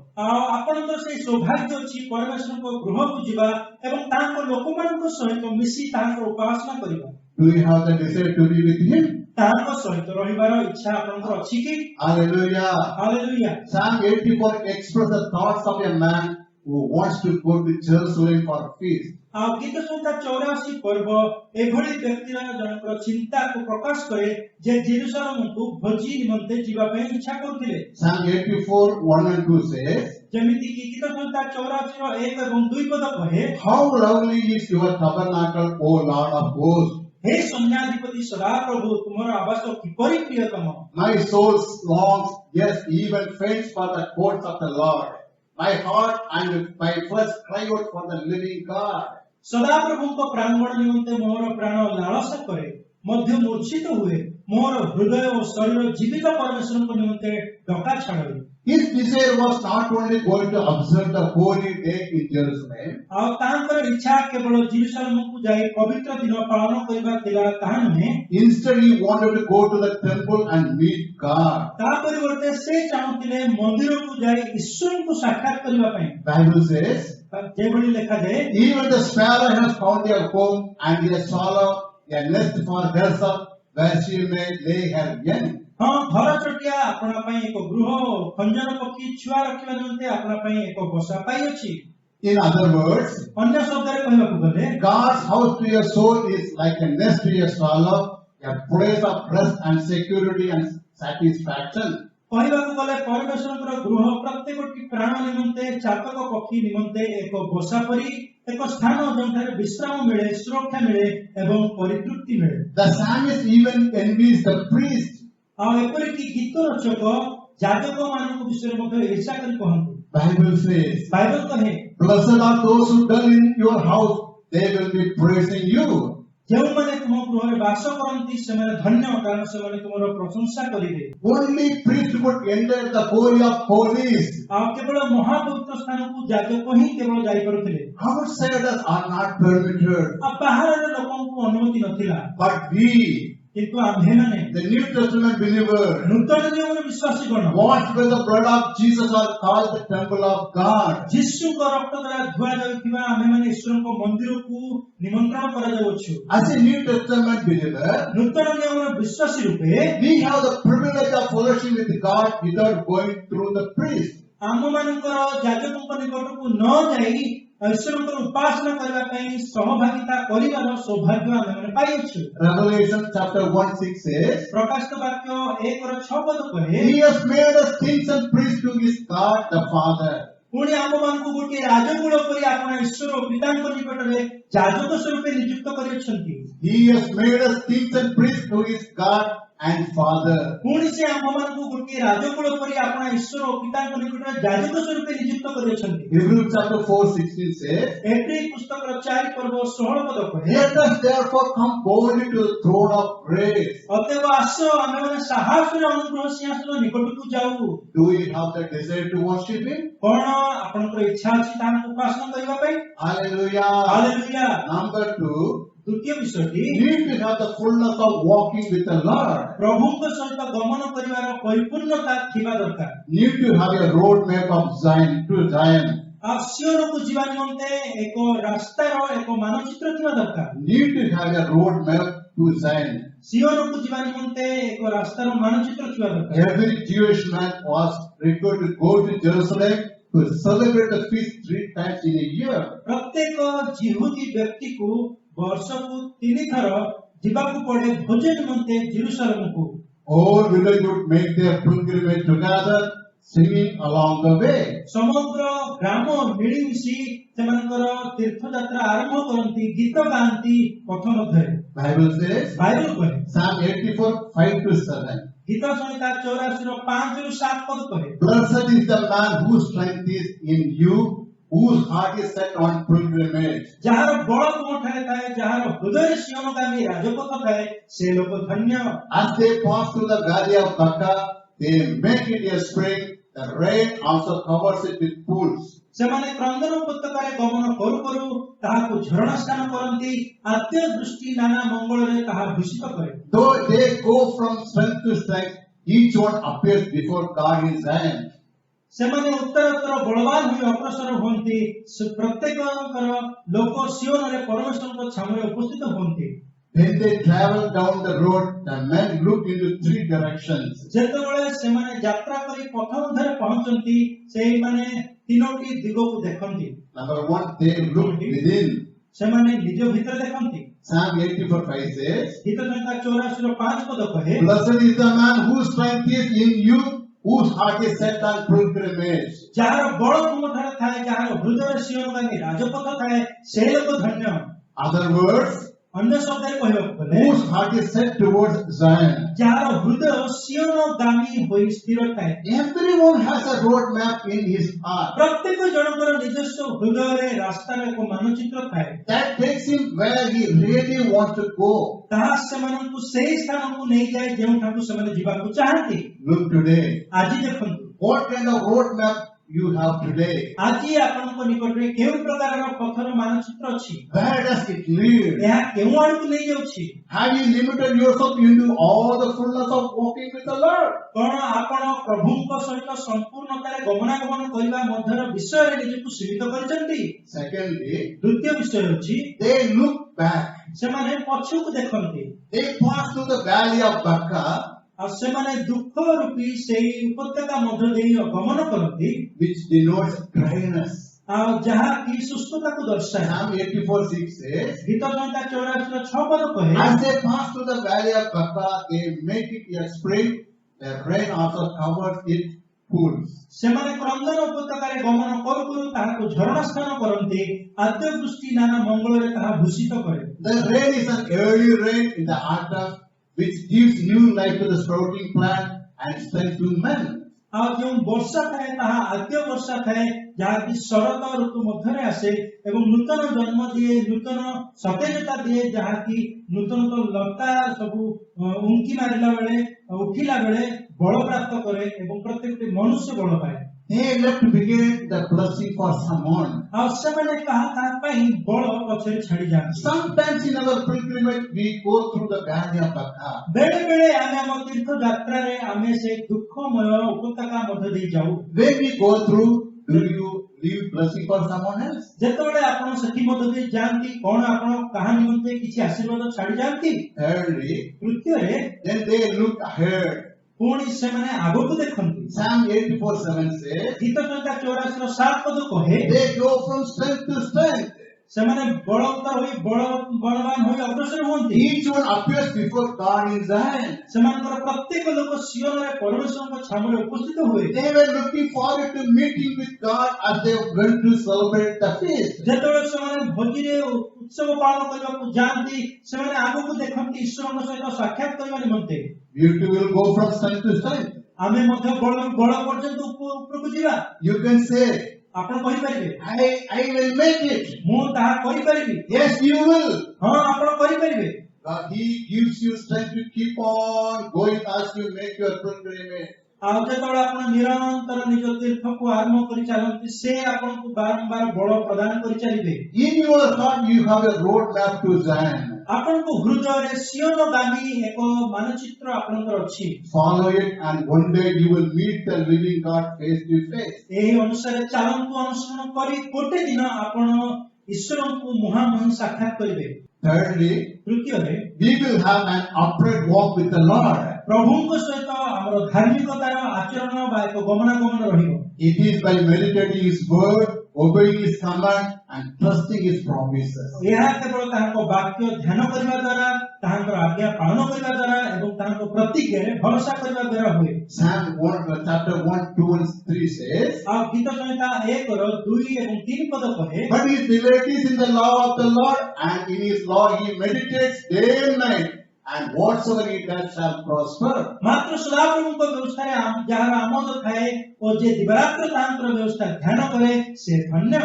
Do you have the desire to be with Him? Hallelujah. Hallelujah. Psalm 84 expresses the thoughts of a man who wants to go to Jerusalem for a feast. Psalm 84 1 and 2 says, how lovely is your tabernacle, O Lord of hosts. My soul longs, yes, even faints for the courts of the Lord. My heart and my flesh cry out for the living God. सदा प्रभु को प्रांगण निमंते मोर प्राण लालसा करे मध्य मूर्छित हुए मोर हृदय और शरीर जीवित परमेश्वर को निमंते डका छाड़े His desire was not only going to observe the holy day in Jerusalem, आ तांकर इच्छा केवल जेरूसलम को जाई पवित्र दिन पालन करबा थिला ताहा नुहे instead he wanted to go to the temple and meet God. ता परिवर्ते से चाहुतिले मंदिर को जाई ईश्वर को साक्षात करबा पई Bible says, जे बड़ी लिखा जाए even the sparrow has found a home and a swallow a nest for herself where she may lay her young. हां घर चटिया आपना पई एक गृह खंजर पक्षी छुआ रखिबा निमंते आपना पई एक बसा पाई अछि In other words, अन्य शब्द रे कहबा को गले God's house to your soul is like a nest to your swallow, a place of rest and security and satisfaction. कहबा को गले परमेश्वरकर गृह प्रत्येकटी प्राण निमंते चातक पक्षी निमंते एक बसा परी एक स्थान जंठारे विश्राम मिले सुरक्षा मिले एवं परितृप्ति मिले The psalmist even envies the priest. आ एपरि की गीत रचक जाजक मानक विषय मध्ये ईर्ष्या करी कहंती Bible says, बाइबल कहे blessed are those who dwell in your house, they will be praising you. जेउ माने तुम गृह रे वास करंती से माने धन्य कारण से माने तुमरो प्रशंसा करिवे Only priest would enter the holy of holies. आ केवल महापवित्र स्थान को जाजक ही केवल जाई परुथिले Outsiders are not permitted. आ बाहर रे लोकन को अनुमति नथिला But we, किंतु आम्हे माने the New Testament believer, नूतन नियम रे विश्वासी गण washed by the blood of Jesus, are called the temple of God. यीशु को रक्त द्वारा धुआ जाउथिबा आम्हे माने ईश्वर को मंदिर को निमंत्रण करा जाउछु As a New Testament believer, नूतन नियम रे विश्वासी रूपे we have the privilege of fellowship with God without going through the priest. आम मानकर जाजक निकट को न जाई ईश्वर उपासना करबा पई सहभागिता करिवार सौभाग्य आमे माने पाइछु Revelation chapter 1:6 says, प्रकाशित वाक्य 1:6 पद कहे He has made us kings and priests to his God the Father. पुणी आम मानकु गोटे राजकुल परि आपन ईश्वर पितांक निकट रे जाजक स्वरूप नियुक्त करिसथि He has made us kings and priests to his God and Father. पुणी से आम मानकु गोटे राजकुल परि आपन ईश्वर पितांक निकट रे जाजक स्वरूप नियुक्त करिसथि Hebrews chapter 4:16 says, एप्री पुस्तक र 4 पर्व 16 पद कहे Let us therefore come boldly to the throne of grace. अतएव आसो आमे माने साहस रे अनुग्रह सिंहासन निकट को जाऊ Do we have the desire to worship him? कोन आपनकर इच्छा अछि तान उपासना करबा पई Hallelujah. हालेलुया Number 2, द्वितीय विषयटी need to have the fullness of walking with the Lord. प्रभुଙ୍କ सहित गमन करिवार परिपूर्णता थिबा दरकार Need to have a road map of Zion to Zion. आ सियोन को जीवा निमंते एक रास्ता रो एक मानचित्र थिबा दरकार Need to have a road map to Zion. सियोन को जीवा निमंते एक रास्ता रो मानचित्र थिबा दरकार Every Jewish man was required to go to Jerusalem to celebrate the feast 3 times in a year. प्रत्येक यहूदी व्यक्ति को वर्ष को 3 थर जीवाकू पड़े भोजन निमंते जेरूसलम को All village would make their pilgrimage together, singing along the way. समग्र ग्राम मिलिमिशि सेमानकर तीर्थ यात्रा आरंभ करंती गीत गांती पथ मध्ये Bible says, बाइबल कहे Psalm 84:5-7. गीत संहिता 84 रो 5 ରୁ 7 पद कहे Blessed is the man whose strength is in you, whose heart is set on pilgrimage. जहार बळ कोठारे थाए जहार हृदय सिंहगामी राजपथ थाए से लोक धन्य As they pass through the valley of Baca, they make it a spring. The rain also covers it with pools. सेमाने क्रंदन उपत्यकारे गमन करू करू ताहाकु झरणा स्थान करंती आद्य दृष्टि नाना मंगल रे ताहा भूषित करे Though they go from strength to strength, each one appears before God in Zion. सेमाने उत्तरोत्तर बलवान हुई अग्रसर होंती प्रत्येककर लोक सियोन रे परमेश्वर को सामने उपस्थित होंती When they travel down the road, the men look into 3 directions. जेतेबेले सेमाने यात्रा करी पथ मध्यरे पहुंचंती सेही माने तीनोटी दिगो को देखंती Number 1, they look within. सेमाने निज भीतर देखंती Psalm 84:5 says, गीत संहिता 84 रो 5 पद कहे Blessed is the man whose strength is in you, whose heart is set on pilgrimage. जहार बळ कोठारे थाए जहार हृदय सियोनगामी राजपथ थाए से लोक धन्य Other words, अन्य शब्दରେ କହିବାକୁ ଗଲେ whose heart is set towards Zion. ଯାହାର ହୃଦୟ ସିଓନ ଗାମୀ ହୋଇ ସ୍ଥିର ଥାଏ। Everyone has a road map in his heart ପ୍ରତ୍ୟେକ ଜଣଙ୍କର ନିଜସ୍ୱ ହୃଦୟରେ ରାସ୍ତାର ଏକ ମାନଚିତ୍ର ଥାଏ। that takes him where he really wants to go. ତାହା ସେମାନଙ୍କୁ ସେହି ସ୍ଥାନକୁ ନେଇଯାଏ ଯେଉଁଠାକୁ ସେମାନେ ଯିବାକୁ ଚାହାନ୍ତି। Look today, ଆଜି ଦେଖନ୍ତୁ what kind of road map you have today? ଆଜି ଆପଣଙ୍କ ନିକଟରେ କେଉଁ ପ୍ରକାରର ପଥର ମାନଚିତ୍ର ଅଛି? Where does it lead? ଏହା କେଉଁ ଆଡ଼କୁ ନେଇଯାଉଛି? Have you limited yourself into all the fullness of walking with the Lord? କଣ ଆପଣ ପ୍ରଭୁଙ୍କ ସହିତ ସମ୍ପୂର୍ଣ୍ଣତାରେ ଗମନାଗମନ କରିବା ମଧ୍ୟର ବିଷୟରେ ନିଜକୁ ସୀମିତ କରିଛନ୍ତି? Secondly, ଦ୍ୱିତୀୟ ବିଷୟ ହେଉଛି they look back. ସେମାନେ ପଛକୁ ଦେଖନ୍ତି They pass through the valley of Baca, ଆଉ ସେମାନେ ଦୁଃଖ ରୂପୀ ସେହି ଉପତ୍ୟକା ମଧ୍ୟ ଦେଇ ଗମନ କରନ୍ତି which denotes dryness. ଆଉ ଯାହାକି ସୁସ୍ଥତାକୁ ଦର୍ଶାଏ। Psalm 84:6 says, ଗୀତ ସଂହିତା 84:6 ପଦ କହେ, as they pass through the valley of Baca, they make it a spring, the rain also covers it pools. ସେମାନେ କ୍ରନ୍ଦନ ଉପତ୍ୟକାରେ ଗମନ କରୁ କରୁ ତାହାକୁ ଝରଣା ସ୍ଥାନ କରନ୍ତି, ଆଦ୍ୟ ବୃଷ୍ଟି ନାନା ମଙ୍ଗଳରେ ତାହା ଭୂଷିତ କରେ। The rain is an early rain in the autumn, which gives new life to the sprouting plant and strength to men. ଆଉ ଯେଉଁ ବର୍ଷା ଥାଏ ତାହା ଆଦ୍ୟ ବର୍ଷା ଥାଏ ଯାହାକି ଶରତ ଋତୁ ମଧ୍ୟରେ ଆସେ ଏବଂ ନୂତନ ଜନ୍ମ ଦିଏ, ନୂତନ ସତେଜତା ଦିଏ, ଯାହାକି ନୂତନ ଲତା ସବୁ ଉଙ୍କି ମାରିଲା ବେଳେ ଉଠିଲା ବେଳେ ବଳ ପ୍ରାପ୍ତ କରେ ଏବଂ ପ୍ରତ୍ୟେକଟି ମନୁଷ୍ୟ ବଳ ପାଏ। They left began the blessing for someone. ଆଉ ସେମାନେ କାହା କାହା ପାଇଁ ବଳ ପଛରେ ଛାଡି ଯାଆନ୍ତି। Sometimes in our pilgrimage we go through the valley of Baca. ବେଳେ ବେଳେ ଆମେ ଆମ ତୀର୍ଥ ଯାତ୍ରାରେ ଆମେ ସେ ଦୁଃଖମୟ ଉପତ୍ୟକା ମଧ୍ୟ ଦେଇ ଯାଉ। When we go through, do you leave blessing for someone else? ଯେତେବେଳେ ଆପଣ ସେଠି ମଧ୍ୟ ଦେଇ ଯାଆନ୍ତି କଣ ଆପଣ କାହା ନିମନ୍ତେ କିଛି ଆଶୀର୍ବାଦ ଛାଡି ଯାଆନ୍ତି? Thirdly, ତୃତୀୟରେ then they look ahead. ପୁଣି ସେମାନେ ଆଗକୁ ଦେଖନ୍ତି। Psalm 84:7 says, ଗୀତ ସଂହିତା 84:7 ପଦ କହେ, they go from strength to strength. ସେମାନେ ବଳବତ୍ତର ହୋଇ ବଳବାନ ହୋଇ ଅଗ୍ରସର ହୁଅନ୍ତି। Each one appears before God in Zion. ସେମାନଙ୍କର ପ୍ରତ୍ୟେକ ଲୋକ ସିଓନରେ ପରମେଶ୍ୱରଙ୍କ ଛାମୁରେ ଉପସ୍ଥିତ ହୁଏ। They were looking forward to meeting with God as they went to celebrate the feast. ଯେତେବେଳେ ସେମାନେ ଭୋଜିରେ ଉତ୍ସବ ପାଳନ କରିବାକୁ ଯାଆନ୍ତି ସେମାନେ ଆଗକୁ ଦେଖନ୍ତି ଈଶ୍ୱରଙ୍କ ସହିତ ସାକ୍ଷାତ କରିବା ନିମନ୍ତେ। You too will go from strength to strength. ଆମେ ମଧ୍ୟ ବଳ ପର୍ଯ୍ୟନ୍ତ ଉପରକୁ ଯିବା। You can say, ଆପଣ କହିପାରିବେ I will make it. ମୁଁ ତାହା କରିପାରିବି। Yes, you will. ହଁ ଆପଣ କରିପାରିବେ। God, He gives you strength to keep on going as you make your pilgrimage. ଆଉ ଯେତେବେଳେ ଆପଣ ନିରନ୍ତର ନିଜ ତୀର୍ଥକୁ ଆରମ୍ଭ କରି ଚାଲନ୍ତି ସେ ଆପଣଙ୍କୁ ବାରମ୍ବାର ବଳ ପ୍ରଦାନ କରି ଚାଲିବେ। In your heart, you have a road map to Zion. ଆପଣଙ୍କ ହୃଦୟରେ ସିଓନଗାମୀ ଏକ ମାନଚିତ୍ର ଆପଣଙ୍କର ଅଛି। Follow it, and one day you will meet the living God face to face. ଏହି ଅନୁସାରେ ଚାଲନ୍ତୁ, ଅନୁସରଣ କରି ଗୋଟେ ଦିନ ଆପଣ ଈଶ୍ୱରଙ୍କୁ ମୁହାଁମୁହିଁ ସାକ୍ଷାତ କରିବେ। Thirdly, ତୃତୀୟରେ we will have an upright walk with the Lord. ପ୍ରଭୁଙ୍କ ସହିତ ଆମର ଧାର୍ମିକତାର ଆଚରଣ ବା ଏକ ଗମନାଗମନ ରହିବ। It is by meditating His word, obeying His command, and trusting His promises. ଏହା କେବଳ ତାହାଙ୍କ ବାକ୍ୟ ଧ୍ୟାନ କରିବା ଦ୍ୱାରା, ତାହାଙ୍କର ଆଜ୍ଞା ପାଳନ କରିବା ଦ୍ୱାରା ଏବଂ ତାହାଙ୍କ ପ୍ରତିଜ୍ଞାରେ ଭରସା କରିବା ଦ୍ୱାରା ହୁଏ। Psalm 1, chapter 1, 2, and 3 says, ଆଉ ଗୀତ ସଂହିତା 1:2 ଏବଂ 3 ପଦ କହେ, but his delight is in the law of the Lord, and in His law he meditates day and night, and whatsoever he does shall prosper. ମାତ୍ର ସଦାପ୍ରଭୁଙ୍କ ବ୍ୟବସ୍ଥାରେ ଯାହାର ଆମୋଦ ଥାଏ ଓ ଯେ ଦିବାରାତ୍ର ତାହାଙ୍କର ବ୍ୟବସ୍ଥା ଧ୍ୟାନ କରେ ସେ ଧନ୍ୟ।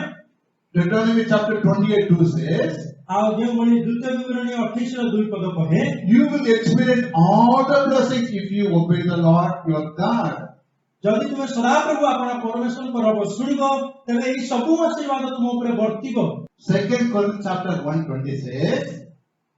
Deuteronomy chapter 28:2 says, ଆଉ ଯେଉଁଭଳି ଦ୍ୱିତୀୟ ବିବରଣୀ 28:2 ପଦ କହେ, you will experience all the blessings if you obey the Lord your God. ଯଦି ତୁମେ ସଦାପ୍ରଭୁ ଆପଣ ପରମେଶ୍ୱରଙ୍କର ଶୁଣିବ ତେବେ ଏହି ସବୁ ଆଶୀର୍ବାଦ ତୁମ ଉପରେ ବର୍ତ୍ତିବ। 2 Corinthians chapter 1:20 says,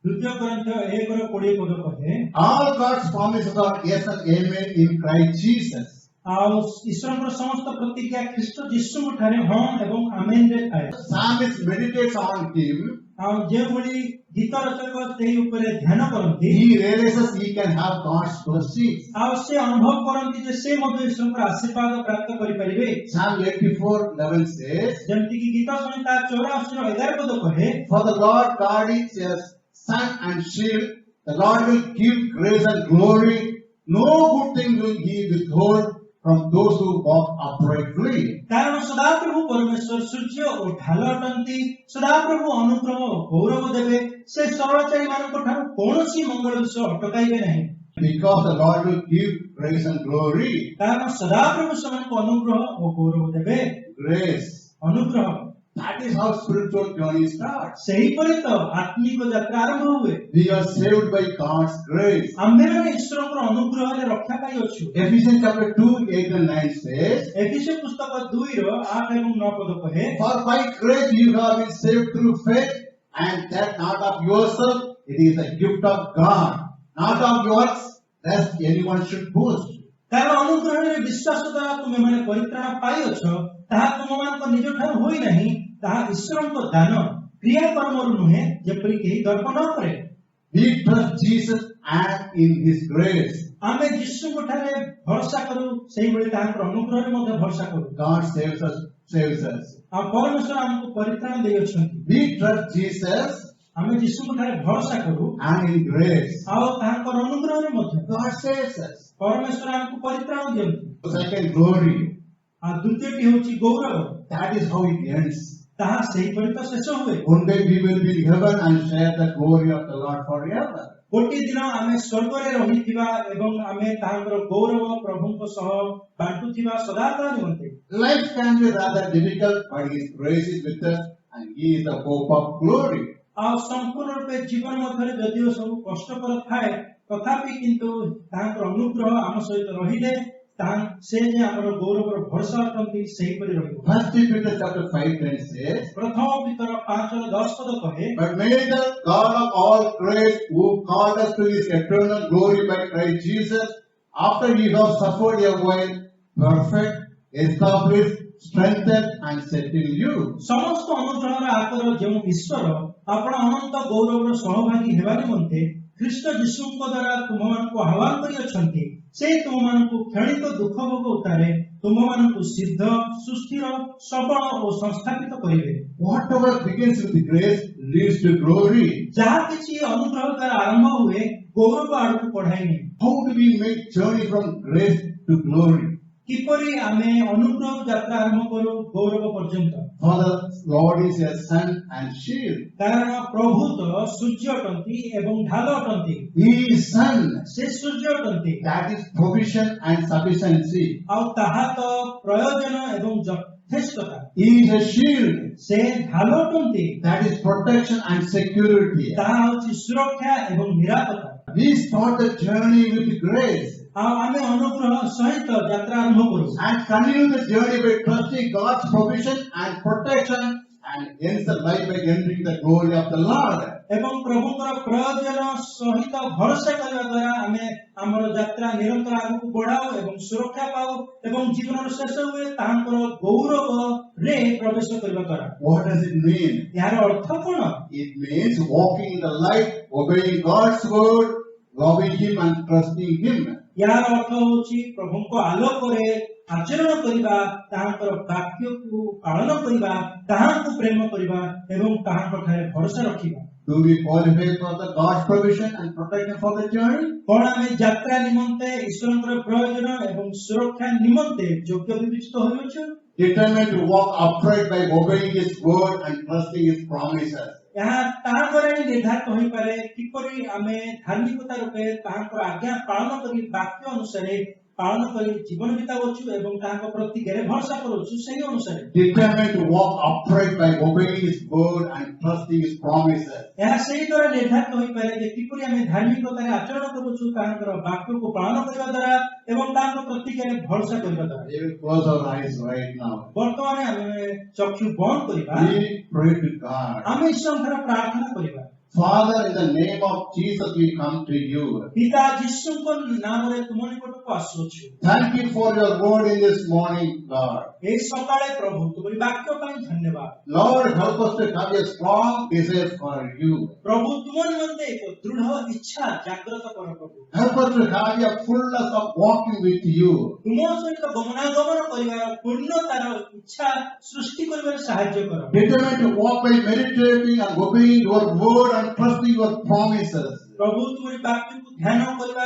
ଦ୍ୱିତୀୟ କରିନ୍ଥୀୟ 1:20 ପଦ କହେ, all God's promises are yes and amen in Christ Jesus. ଆଉ ଈଶ୍ୱରଙ୍କର ସମସ୍ତ ପ୍ରତିଜ୍ଞା ଖ୍ରୀଷ୍ଟ ଯୀଶୁଙ୍କ ଠାରେ ହଁ ଏବଂ ଆମେନରେ ଥାଏ। Psalmist meditates on Him. ଆଉ ଯେଉଁଭଳି ଗୀତ ରଚକ ସେହି ଉପରେ ଧ୍ୟାନ କରନ୍ତି, He realizes he can have God's blessings. ଆଉ ସେ ଅନୁଭବ କରନ୍ତି ଯେ ସେ ମଧ୍ୟ ଈଶ୍ୱରଙ୍କର ଆଶୀର୍ବାଦ ପ୍ରାପ୍ତ କରିପାରିବେ। Psalm 84:11 says, ଯେମିତି କି ଗୀତ ସଂହିତା 84:11 ପଦ କହେ, for the Lord God is a sun and shield. The Lord will give grace and glory. No good thing will He withhold from those who walk uprightly. କାରଣ ସଦାପ୍ରଭୁ ପରମେଶ୍ୱର ସୂର୍ଯ୍ୟ ଓ ଢାଲ ଅଟନ୍ତି। ସଦାପ୍ରଭୁ ଅନୁଗ୍ରହ ଓ ଗୌରବ ଦେବେ। ସେ ସରଳଚାରୀ ମାନଙ୍କ ଠାରୁ କୌଣସି ମଙ୍ଗଳ ବିଷୟ ଅଟକାଇବେ ନାହିଁ। Because the Lord will give grace and glory. କାରଣ ସଦାପ୍ରଭୁ ସେମାନଙ୍କୁ ଅନୁଗ୍ରହ ଓ ଗୌରବ ଦେବେ। Grace. ଅନୁଗ୍ରହ। That is how spiritual journey starts. ସେହିପରି ତ ଆତ୍ମିକ ଯାତ୍ରା ଆରମ୍ଭ ହୁଏ। We are saved by God's grace. ଆମ୍ଭେମାନେ ଈଶ୍ୱରଙ୍କର ଅନୁଗ୍ରହରେ ରକ୍ଷା ପାଇଅଛୁ। Ephesians chapter 2, 8 and 9 says, ଏଫେସୀୟ ପୁସ୍ତକ 2:8 ଏବଂ 9 ପଦ କହେ, For by grace you have been saved through faith, and that not of yourself, it is a gift of God, not of works, lest anyone should boast. କାରଣ ଅନୁଗ୍ରହରେ ବିଶ୍ୱାସ ଦ୍ୱାରା ତୁମେମାନେ ପରିତ୍ରାଣ ପାଇଅଛ, ତାହା ତୁମମାନଙ୍କ ନିଜ ଠାରୁ ହୋଇ ନାହିଁ, ତାହା ଈଶ୍ୱରଙ୍କ ଦାନ, କ୍ରିୟା କର୍ମରୁ ନୁହେଁ, ଯେପରି କେହି ଗର୍ବ ନ କରେ। We trust Jesus and in His grace. ଆମେ ଯୀଶୁଙ୍କ ଠାରେ ଭରସା କରୁ, ସେଇଭଳି ତାହାଙ୍କର ଅନୁଗ୍ରହରେ ମଧ୍ୟ ଭରସା କରୁ। God saves us. ଆଉ ପରମେଶ୍ୱର ଆମକୁ ପରିତ୍ରାଣ ଦେଇଅଛନ୍ତି। We trust Jesus ଆମେ ଯୀଶୁଙ୍କ ଠାରେ ଭରସା କରୁ and in grace. ଆଉ ତାହାଙ୍କର ଅନୁଗ୍ରହରେ ମଧ୍ୟ God saves us. ପରମେଶ୍ୱର ଆମକୁ ପରିତ୍ରାଣ ଦିଅନ୍ତି। Second, glory. ଆଉ ଦ୍ୱିତୀୟଟି ହେଉଛି ଗୌରବ। That is how it ends. ତାହା ସେହିପରି ତ ଶେଷ ହୁଏ। One day we will be in heaven and share the glory of the Lord forever. ଗୋଟିଏ ଦିନ ଆମେ ସ୍ୱର୍ଗରେ ରହିଥିବା ଏବଂ ଆମେ ତାହାଙ୍କର ଗୌରବ ପ୍ରଭୁଙ୍କ ସହ ବାଣ୍ଟୁଥିବା ସଦାକାଳ ନିମନ୍ତେ। Life can be rather difficult, but His grace is with us and He is the hope of glory. ଆଉ ସମ୍ପୂର୍ଣ୍ଣ ରୂପେ ଜୀବନ ମଧ୍ୟରେ ଯଦିଓ ସବୁ କଷ୍ଟକର ଥାଏ, ତଥାପି କିନ୍ତୁ ତାହାଙ୍କର ଅନୁଗ୍ରହ ଆମ ସହିତ ରହିଲେ ସେ ଯେ ଆମର ଗୌରବର ଭରସା ଅଟନ୍ତି ସେହିପରି ରହିବ। First Peter chapter 5:10 says, ପ୍ରଥମ ପିତର 5:10 ପଦ କହେ, But may the God of all grace, who called us to His eternal glory by Christ Jesus, after He have suffered a while, perfect, establish, strengthen, and settle you. ସମସ୍ତ ଅନୁଗ୍ରହର ଆକର ଯେଉଁ ଈଶ୍ୱର ଆପଣ ଅନନ୍ତ ଗୌରବର ସହଭାଗୀ ହେବା ନିମନ୍ତେ ଖ୍ରୀଷ୍ଟ ଯୀଶୁଙ୍କ ଦ୍ୱାରା ତୁମମାନଙ୍କୁ ଆହ୍ୱାନ କରିଅଛନ୍ତି, ସେ ତୁମମାନଙ୍କୁ କ୍ଷଣିକ ଦୁଃଖ ଭୋଗ ଉତ୍ତାରେ ତୁମମାନଙ୍କୁ ସିଦ୍ଧ, ସୁସ୍ଥିର, ସବଳ ଓ ସଂସ୍ଥାପିତ କରିବେ। Whatever begins with grace leads to glory. ଯାହା କିଛି ଅନୁଗ୍ରହ ଦ୍ୱାରା ଆରମ୍ଭ ହୁଏ, ଗୌରବ ଆଡ଼କୁ ବଢ଼ାଇ ନିଏ। How do we make journey from grace to glory? କିପରି ଆମେ ଅନୁଗ୍ରହ ଯାତ୍ରା ଆରମ୍ଭ କରୁ ଗୌରବ ପର୍ଯ୍ୟନ୍ତ? For the Lord is a sun and shield. କାରଣ ପ୍ରଭୁ ତ ସୂର୍ଯ୍ୟ ଅଟନ୍ତି ଏବଂ ଢାଲ ଅଟନ୍ତି। He is sun. ସେ ସୂର୍ଯ୍ୟ ଅଟନ୍ତି। That is provision and sufficiency. ଆଉ ତାହା ତ ପ୍ରୟୋଜନ ଏବଂ ଯଥେଷ୍ଟତା। He is a shield. ସେ ଢାଲ ଅଟନ୍ତି। That is protection and security. ତାହା ହେଉଛି ସୁରକ୍ଷା ଏବଂ ନିରାପତ୍ତା। We start the journey with grace ଆଉ ଆମେ ଅନୁଗ୍ରହ ସହିତ ଯାତ୍ରା ଆରମ୍ଭ କରୁ and continue the journey by trusting God's provision and protection and ends the life by entering the glory of the Lord. ଏବଂ ପ୍ରଭୁଙ୍କର ପ୍ରୟୋଜନ ସହିତ ଭରସା କରିବା ଦ୍ୱାରା ଆମେ ଆମର ଯାତ୍ରା ନିରନ୍ତର ଆଗକୁ ବଢାଉ ଏବଂ ସୁରକ୍ଷା ପାଉ ଏବଂ ଜୀବନର ଶେଷ ହୁଏ ତାହାଙ୍କର ଗୌରବରେ ପ୍ରବେଶ କରିବା ଦ୍ୱାରା। What does it mean? ଏହାର ଅର୍ଥ କଣ? It means walking in the light, obeying God's word, loving Him and trusting Him. ଏହାର ଅର୍ଥ ହେଉଛି ପ୍ରଭୁଙ୍କ ଆଲୋକରେ ଆଚରଣ କରିବା, ତାହାଙ୍କର ବାକ୍ୟକୁ ପାଳନ କରିବା, ତାହାଙ୍କୁ ପ୍ରେମ କରିବା ଏବଂ ତାହାଙ୍କ ଠାରେ ଭରସା ରଖିବା। Do we qualify for the God's provision and protection for the journey? କଣ ଆମେ ଯାତ୍ରା ନିମନ୍ତେ ଈଶ୍ୱରଙ୍କର ପ୍ରୟୋଜନ ଏବଂ ସୁରକ୍ଷା ନିମନ୍ତେ ଯୋଗ୍ୟ ବିବେଚିତ ହୋଇଅଛୁ? Determined to walk upright by obeying His word and trusting His promises. ଏହା ତାହା ଦ୍ୱାରା ହିଁ ନିର୍ଦ୍ଧାରିତ ହୋଇପାରେ କିପରି ଆମେ ଧାର୍ମିକତା ରୂପେ ତାହାଙ୍କର ଆଜ୍ଞା ପାଳନ କରି ବାକ୍ୟ ଅନୁସାରେ ପାଳନ କରି ଜୀବନ ବିତାଉଛୁ ଏବଂ ତାହାଙ୍କ ପ୍ରତିଜ୍ଞାରେ ଭରସା କରୁଛୁ ସେହି ଅନୁସାରେ। Determined to walk upright by obeying His word and trusting His promises. ଏହା ସେହି ଦ୍ୱାରା ନିର୍ଦ୍ଧାରିତ ହୋଇପାରେ ଯେ କିପରି ଆମେ ଧାର୍ମିକତାରେ ଆଚରଣ କରୁଛୁ ତାହାଙ୍କର ବାକ୍ୟକୁ ପାଳନ କରିବା ଦ୍ୱାରା ଏବଂ ତାହାଙ୍କ ପ୍ରତିଜ୍ଞାରେ ଭରସା କରିବା ଦ୍ୱାରା। We will close our eyes right now. ବର୍ତ୍ତମାନ ଆମେ ଚକ୍ଷୁ ବନ୍ଦ କରିବା। We pray to God. ଆମେ ଈଶ୍ୱରଙ୍କର ପ୍ରାର୍ଥନା କରିବା। Father, in the name of Jesus, we come to you. ପିତା ଯୀଶୁଙ୍କ ନାମରେ ତୁମ ନିକଟକୁ ଆସୁଅଛୁ। Thank you for your word in this morning, Lord. ଏହି ସକାଳେ ପ୍ରଭୁ ତୁମରି ବାକ୍ୟ ପାଇଁ ଧନ୍ୟବାଦ। Lord, help us to have a strong desire for you. ପ୍ରଭୁ ତୁମ ନିମନ୍ତେ ଏକ ଦୃଢ଼ ଇଚ୍ଛା ଜାଗ୍ରତ କର ପ୍ରଭୁ। Help us to have a fullness of walking with you. ତୁମ ସହିତ ଗମନାଗମନ କରିବାର ପୂର୍ଣ୍ଣତାର ଇଚ୍ଛା ସୃଷ୍ଟି କରିବାରେ ସାହାଯ୍ୟ କର। Determined to walk by meditating and obeying your word and and trusting your promises. प्रभु तुम वाक्य को ध्यान करबा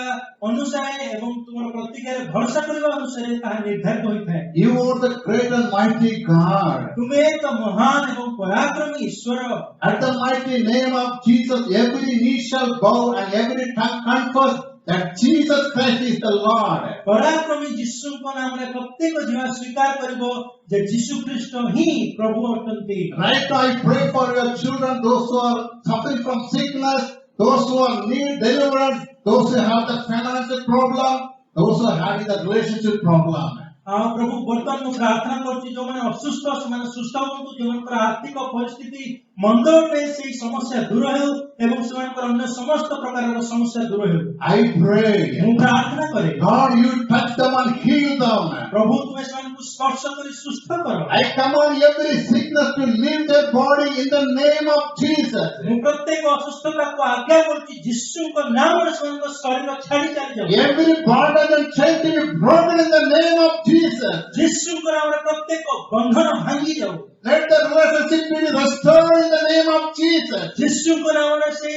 अनुसार एवं तुम प्रतिज्ञा रे भरोसा करबा अनुसार ताहा निर्धारित होइत है। You are the great and mighty God. तुम्हें तो महान एवं पराक्रमी ईश्वर। At the mighty name of Jesus, every knee shall bow and every tongue confess that Jesus Christ is the Lord. पराक्रमी यीशु को नाम रे प्रत्येक जीवा स्वीकार करबो जे यीशु ख्रीष्ट ही प्रभु अटंती। Right now I pray for your children, those who are suffering from sickness, those who are need deliverance, those who have the financial problem, those who are having the relationship problem. प्रभु वर्तमान में प्रार्थना करछि जो माने असुस्थ से सुस्थ होतु जो आर्थिक परिस्थिति मंद होते से समस्या दूर हो एवं सेमानकर अन्य समस्त प्रकार समस्या दूर हो। I pray, मु प्रार्थना करे God, you touch them and heal them. प्रभु तुम सेमानकु स्पर्श करी सुस्थ करो। I command every sickness to leave their body in the name of Jesus. मु प्रत्येक असुस्थता को आज्ञा करछि यीशु को नाम रे सेमानकर शरीर छाड़ी चली जाओ। Every bondage and chain to be broken in the name of Jesus. यीशु को नाम रे प्रत्येक बंधन भांगी जाओ। Let the relationship be restored in the name of Jesus. यीशु को नाम रे से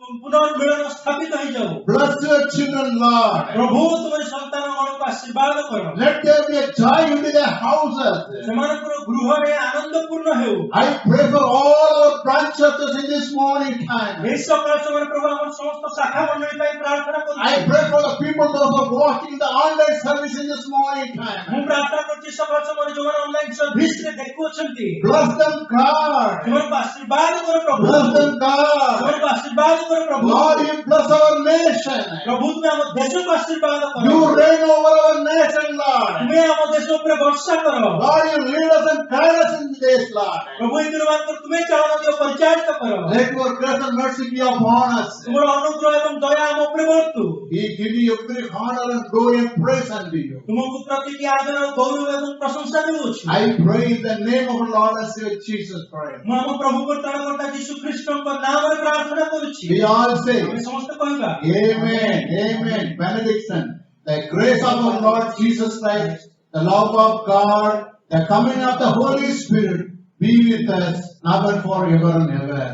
पुनर्मिलन स्थापित हो जाओ। Bless your children, Lord. प्रभु तुम्हारे संतानों को आशीर्वाद करो। Let there be a joy into their houses. सेमानकर गृह रे आनंदपूर्ण हो। I pray for all our branch churches in this morning time. इस सकाल समय प्रभु हम समस्त शाखा मंडली ପାଇଁ प्रार्थना करू। I pray for the people those who are watching the online service in this morning time. ମୁଁ ପ୍ରାର୍ଥନା କରୁଛି ସକାଳ ସମୟରେ ଯୋଉମାନେ ଅନଲାଇନ ସର୍ଭିସ ରେ ଦେଖୁଛନ୍ତି Bless them, God. ସେମାନଙ୍କୁ ଆଶୀର୍ବାଦ କର ପ୍ରଭୁ। Bless them, God. ସେମାନଙ୍କୁ ଆଶୀର୍ବାଦ କର ପ୍ରଭୁ। Lord, you bless our nation. ପ୍ରଭୁ ତୁମେ ଆମ ଦେଶକୁ ଆଶୀର୍ବାଦ କର। You reign over our nation, Lord. ତୁମେ ଆମ ଦେଶ ଉପରେ ବର୍ଷା କର। Lord, you lead us and guide us in this, Lord. ପ୍ରଭୁ ଏ ଦିନମାନଙ୍କର ତୁମେ ଚାଳନା ଦିଅ ପରିଚାଳିତ କର। Let your grace and mercy be upon us. ତୁମର ଅନୁଗ୍ରହ ଏବଂ ଦୟା ଆମ ଉପରେ ବର୍ତ୍ତୁ। We give you every honor and glory and praise unto you. ତୁମକୁ ପ୍ରତିକି ଆଦର ଗୌରବ ଏବଂ ପ୍ରଶଂସା ଦେଉଛୁ। I pray in the name of our Lord and Savior Jesus Christ. ମୁଁ ଆମ ପ୍ରଭୁଙ୍କ ତ୍ରାଣକର୍ତ୍ତା ଯୀଶୁ ଖ୍ରୀଷ୍ଟଙ୍କ ନାମରେ ପ୍ରାର୍ଥନା କରୁଛି। We all say, ଆମେ ସମସ୍ତେ କହିବା Amen, Amen, benediction. The grace of our Lord Jesus Christ, the love of God, the coming of the Holy Spirit be with us now and forever and ever.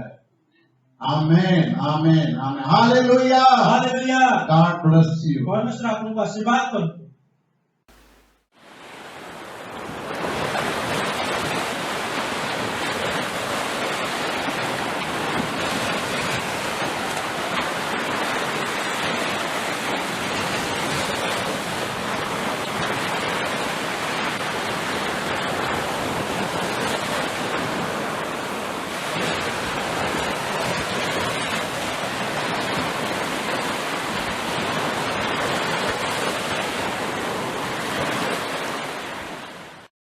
Amen, Amen, Amen. Hallelujah. Hallelujah. God bless you. परमेश्वर आपको आशीर्वाद करो।